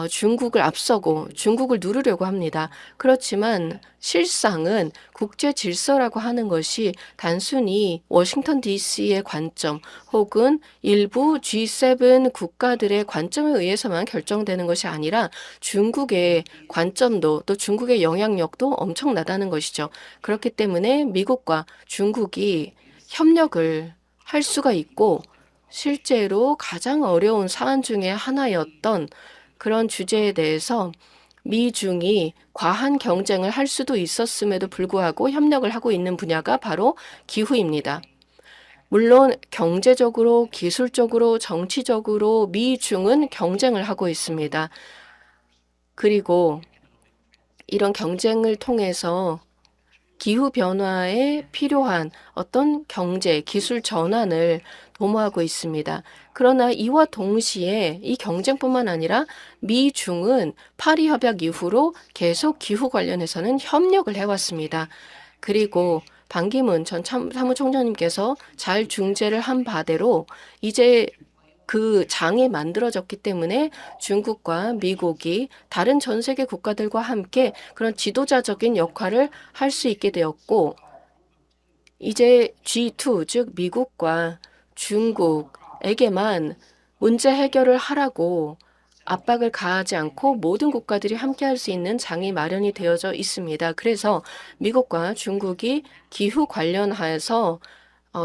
중국을 앞서고 중국을 누르려고 합니다. 그렇지만 실상은 국제 질서라고 하는 것이 단순히 워싱턴 DC의 관점 혹은 일부 G7 국가들의 관점에 의해서만 결정되는 것이 아니라 중국의 관점도 또 중국의 영향력도 엄청나다는 것이죠. 그렇기 때문에 미국과 중국이 협력을 할 수가 있고 실제로 가장 어려운 사안 중에 하나였던 그런 주제에 대해서 미중이 과한 경쟁을 할 수도 있었음에도 불구하고 협력을 하고 있는 분야가 바로 기후입니다. 물론 경제적으로, 기술적으로, 정치적으로 미중은 경쟁을 하고 있습니다. 그리고 이런 경쟁을 통해서 기후변화에 필요한 어떤 경제, 기술 전환을 도모하고 있습니다. 그러나 이와 동시에 이 경쟁뿐만 아니라 미중은 파리 협약 이후로 계속 기후 관련해서는 협력을 해왔습니다. 그리고 반기문 전 사무총장님께서 잘 중재를 한 바대로 이제 그 장이 만들어졌기 때문에 중국과 미국이 다른 전 세계 국가들과 함께 그런 지도자적인 역할을 할 수 있게 되었고 이제 G2, 즉 미국과 중국에게만 문제 해결을 하라고 압박을 가하지 않고 모든 국가들이 함께 할 수 있는 장이 마련이 되어져 있습니다. 그래서 미국과 중국이 기후 관련하여서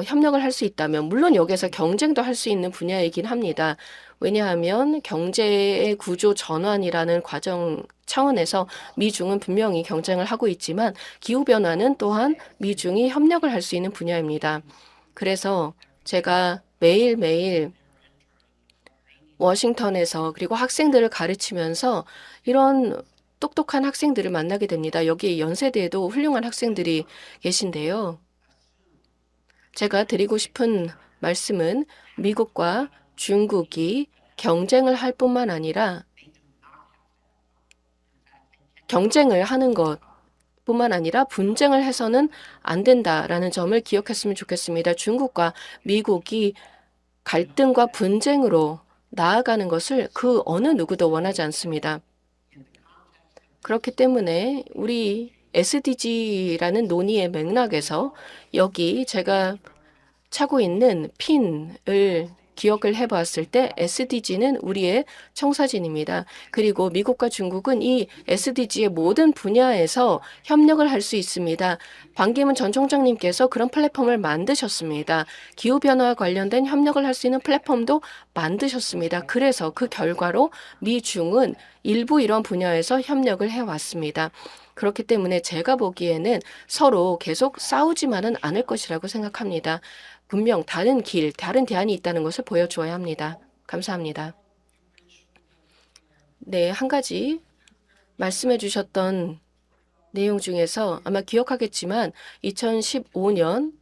협력을 할 수 있다면 물론 여기에서 경쟁도 할 수 있는 분야이긴 합니다. 왜냐하면 경제의 구조 전환이라는 과정 차원에서 미중은 분명히 경쟁을 하고 있지만 기후변화는 또한 미중이 협력을 할 수 있는 분야입니다. 그래서 제가 매일매일 워싱턴에서 그리고 학생들을 가르치면서 이런 똑똑한 학생들을 만나게 됩니다. 여기 연세대에도 훌륭한 학생들이 계신데요. 제가 드리고 싶은 말씀은 미국과 중국이 경쟁을 할 뿐만 아니라 경쟁을 하는 것뿐만 아니라 분쟁을 해서는 안 된다라는 점을 기억했으면 좋겠습니다. 중국과 미국이 갈등과 분쟁으로 나아가는 것을 그 어느 누구도 원하지 않습니다. 그렇기 때문에 우리 SDG라는 논의의 맥락에서 여기 제가 차고 있는 핀을 기억을 해보았을 때 SDG는 우리의 청사진입니다. 그리고 미국과 중국은 이 SDG의 모든 분야에서 협력을 할 수 있습니다. 반기문 전 총장님께서 그런 플랫폼을 만드셨습니다. 기후변화와 관련된 협력을 할 수 있는 플랫폼도 만드셨습니다. 그래서 그 결과로 미중은 일부 이런 분야에서 협력을 해왔습니다. 그렇기 때문에 제가 보기에는 서로 계속 싸우지만은 않을 것이라고 생각합니다. 분명 다른 길, 다른 대안이 있다는 것을 보여주어야 합니다. 감사합니다. 네, 한 가지 말씀해 주셨던 내용 중에서 아마 기억하겠지만 2015년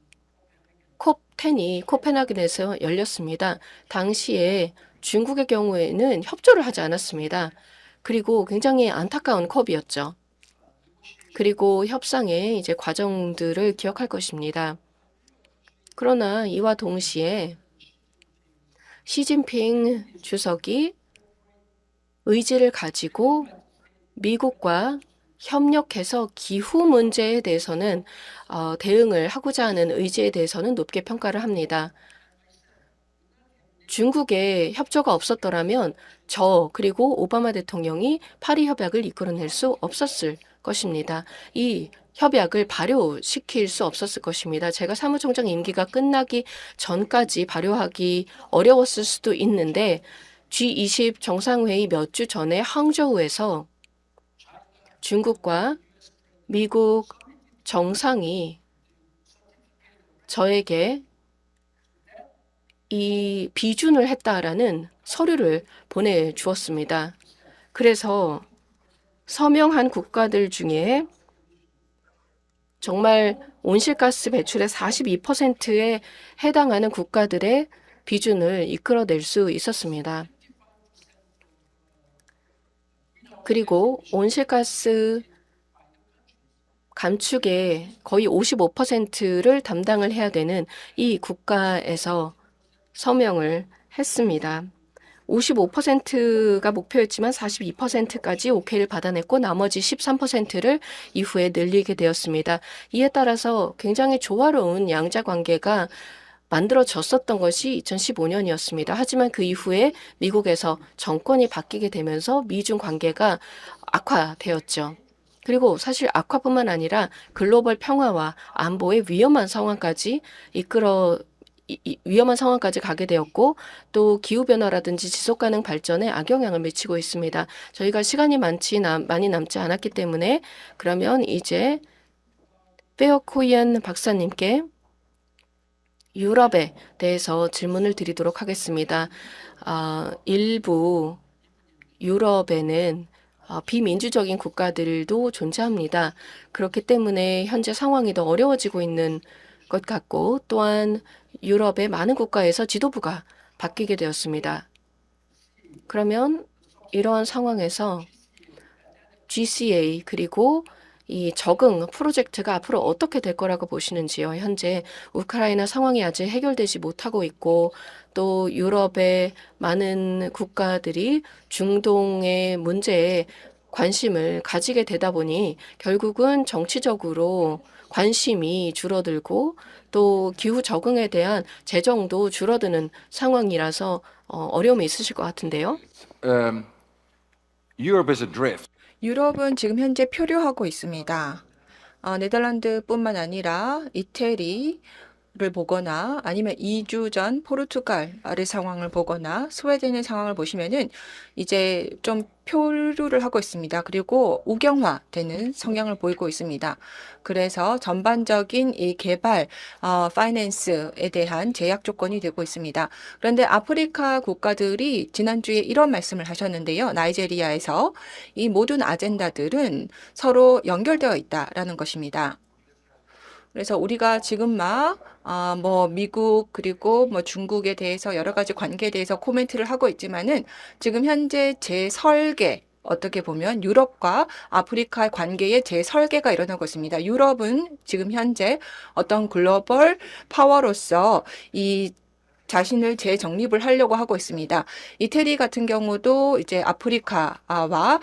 콥10이 코펜하겐에서 열렸습니다. 당시에 중국의 경우에는 협조를 하지 않았습니다. 그리고 굉장히 안타까운 컵이었죠. 그리고 협상의 이제 과정들을 기억할 것입니다. 그러나 이와 동시에 시진핑 주석이 의지를 가지고 미국과 협력해서 기후 문제에 대해서는 대응을 하고자 하는 의지에 대해서는 높게 평가를 합니다. 중국의 협조가 없었더라면 그리고 오바마 대통령이 파리 협약을 이끌어낼 수 없었을 것입니다. 이 협약을 발효시킬 수 없었을 것입니다. 제가 사무총장 임기가 끝나기 전까지 발효하기 어려웠을 수도 있는데 G20 정상회의 몇 주 전에 항저우에서 중국과 미국 정상이 저에게 이 비준을 했다라는 서류를 보내주었습니다. 그래서 서명한 국가들 중에 정말 온실가스 배출의 42%에 해당하는 국가들의 비준을 이끌어낼 수 있었습니다. 그리고 온실가스 감축의 거의 55%를 담당을 해야 되는 이 국가에서 서명을 했습니다. 55%가 목표였지만 42%까지 오케이를 받아냈고 나머지 13%를 이후에 늘리게 되었습니다. 이에 따라서 굉장히 조화로운 양자 관계가 만들어졌었던 것이 2015년이었습니다. 하지만 그 이후에 미국에서 정권이 바뀌게 되면서 미중 관계가 악화되었죠. 그리고 사실 악화뿐만 아니라 글로벌 평화와 안보의 위험한 상황까지 위험한 상황까지 가게 되었고 또 기후변화라든지 지속가능 발전에 악영향을 미치고 있습니다. 저희가 시간이 많이 남지 않았기 때문에 그러면 이제 페어코이안 박사님께 유럽에 대해서 질문을 드리도록 하겠습니다. 일부 유럽에는 비민주적인 국가들도 존재합니다. 그렇기 때문에 현재 상황이 더 어려워지고 있는 것 같고 또한 유럽의 많은 국가에서 지도부가 바뀌게 되었습니다. 그러면 이러한 상황에서 GCA 그리고 이 적응 프로젝트가 앞으로 어떻게 될 거라고 보시는지요? 현재 우크라이나 상황이 아직 해결되지 못하고 있고 또 유럽의 많은 국가들이 중동의 문제에 관심을 가지게 되다 보니 결국은 정치적으로 관심이 줄어들고 또 기후 적응에 대한 재정도 줄어드는 상황이라서 어려움이 있으실 것 같은데요. Europe is adrift. 유럽은 지금 현재 표류하고 있습니다. 네덜란드뿐만 아니라 이태리, 보거나 아니면 2주 전 포르투갈의 상황을 보거나 스웨덴의 상황을 보시면은 이제 좀 표류를 하고 있습니다. 그리고 우경화되는 성향을 보이고 있습니다. 그래서 전반적인 이 개발 파이낸스에 대한 제약 조건이 되고 있습니다. 그런데 아프리카 국가들이 지난주에 이런 말씀을 하셨는데요. 나이제리아에서 이 모든 아젠다들은 서로 연결되어 있다라는 것입니다. 그래서 우리가 지금 뭐 미국 그리고 뭐 중국에 대해서 여러 가지 관계에 대해서 코멘트를 하고 있지만은 지금 현재 재설계 어떻게 보면 유럽과 아프리카의 관계의 재설계가 일어나고 있습니다. 유럽은 지금 현재 어떤 글로벌 파워로서 이 자신을 재정립을 하려고 하고 있습니다. 이태리 같은 경우도 이제 아프리카와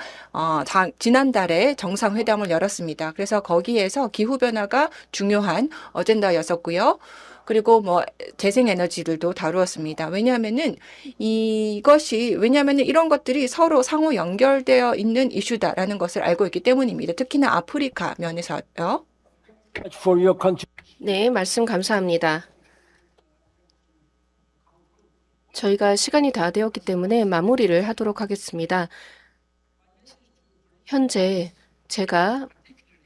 지난달에 정상회담을 열었습니다. 그래서 거기에서 기후변화가 중요한 어젠다였었고요. 그리고 뭐 재생에너지들도 다루었습니다. 왜냐하면은 왜냐하면은 이런 것들이 서로 상호 연결되어 있는 이슈다라는 것을 알고 있기 때문입니다. 특히나 아프리카 면에서요. for your 네, 말씀 감사합니다. 저희가 시간이 다 되었기 때문에 마무리를 하도록 하겠습니다. 현재 제가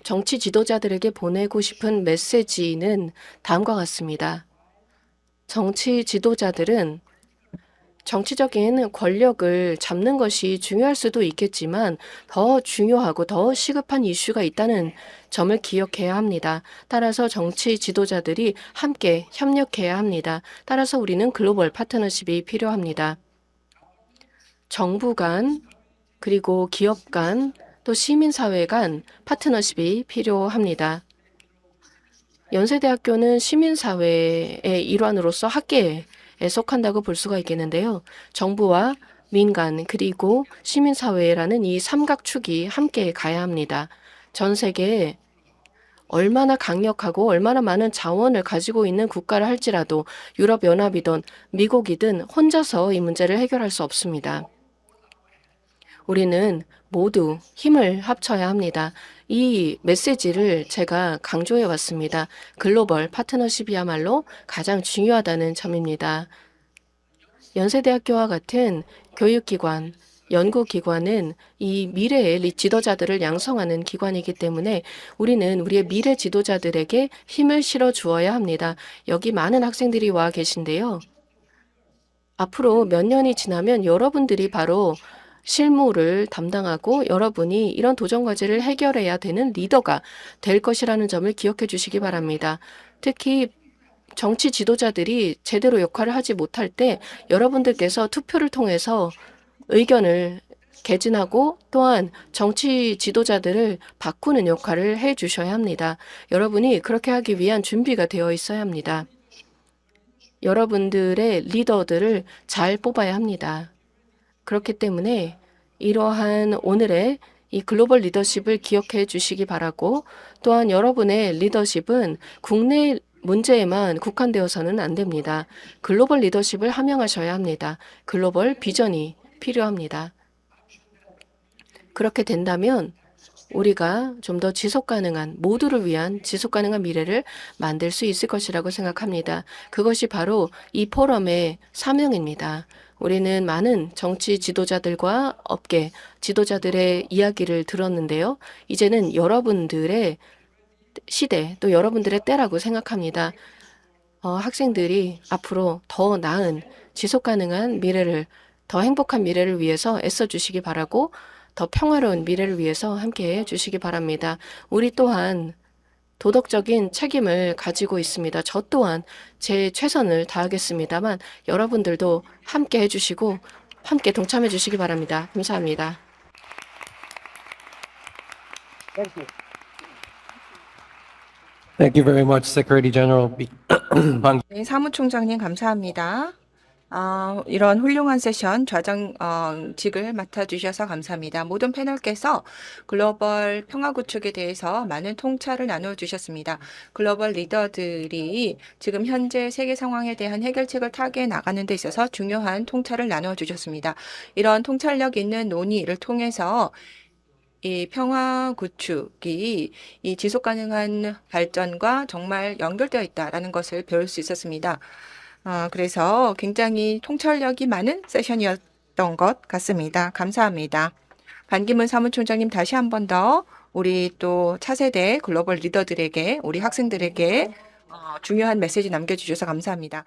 정치 지도자들에게 보내고 싶은 메시지는 다음과 같습니다. 정치 지도자들은 정치적인 권력을 잡는 것이 중요할 수도 있겠지만 더 중요하고 더 시급한 이슈가 있다는 점을 기억해야 합니다. 따라서 정치 지도자들이 함께 협력해야 합니다. 따라서 우리는 글로벌 파트너십이 필요합니다. 정부 간, 그리고 기업 간, 또 시민사회 간 파트너십이 필요합니다. 연세대학교는 시민사회의 일환으로서 학계에 속한다고 볼 수가 있겠는데요. 정부와 민간 그리고 시민사회라는 이 삼각축이 함께 가야 합니다. 전 세계에 얼마나 강력하고 얼마나 많은 자원을 가지고 있는 국가를 할지라도 유럽연합이든 미국이든 혼자서 이 문제를 해결할 수 없습니다. 우리는 모두 힘을 합쳐야 합니다. 이 메시지를 제가 강조해 왔습니다. 글로벌 파트너십이야말로 가장 중요하다는 점입니다. 연세대학교와 같은 교육기관, 연구기관은 이 미래의 지도자들을 양성하는 기관이기 때문에 우리는 우리의 미래 지도자들에게 힘을 실어 주어야 합니다. 여기 많은 학생들이 와 계신데요. 앞으로 몇 년이 지나면 여러분들이 바로 실무를 담당하고 여러분이 이런 도전 과제를 해결해야 되는 리더가 될 것이라는 점을 기억해 주시기 바랍니다. 특히 정치 지도자들이 제대로 역할을 하지 못할 때 여러분들께서 투표를 통해서 의견을 개진하고 또한 정치 지도자들을 바꾸는 역할을 해 주셔야 합니다. 여러분이 그렇게 하기 위한 준비가 되어 있어야 합니다. 여러분들의 리더들을 잘 뽑아야 합니다. 그렇기 때문에 이러한 오늘의 이 글로벌 리더십을 기억해 주시기 바라고 또한 여러분의 리더십은 국내 문제에만 국한되어서는 안 됩니다. 글로벌 리더십을 함양하셔야 합니다. 글로벌 비전이 필요합니다. 그렇게 된다면 우리가 좀 더 지속가능한 모두를 위한 지속가능한 미래를 만들 수 있을 것이라고 생각합니다. 그것이 바로 이 포럼의 사명입니다. 우리는 많은 정치 지도자들과 업계 지도자들의 이야기를 들었는데요. 이제는 여러분들의 시대 또 여러분들의 때라고 생각합니다. 학생들이 앞으로 더 나은 지속가능한 미래를 더 행복한 미래를 위해서 애써주시기 바라고 더 평화로운 미래를 위해서 함께해 주시기 바랍니다. 우리 또한 도덕적인 책임을 가지고 있습니다. 저 또한 제 최선을 다하겠습니다만 여러분들도 함께 해주시고 함께 동참해 주시기 바랍니다. 감사합니다. Thank you very much, Secretary General 네, 사무총장님 감사합니다. 이런 훌륭한 세션 좌장직을 맡아주셔서 감사합니다. 모든 패널께서 글로벌 평화 구축에 대해서 많은 통찰을 나눠주셨습니다. 글로벌 리더들이 지금 현재 세계 상황에 대한 해결책을 타게 나가는 데 있어서 중요한 통찰을 나눠주셨습니다. 이런 통찰력 있는 논의를 통해서 이 평화 구축이 이 지속 가능한 발전과 정말 연결되어 있다라는 것을 배울 수 있었습니다. 그래서 굉장히 통찰력이 많은 세션이었던 것 같습니다. 감사합니다. 반기문 사무총장님 다시 한 번 더 우리 또 차세대 글로벌 리더들에게 우리 학생들에게 중요한 메시지 남겨주셔서 감사합니다.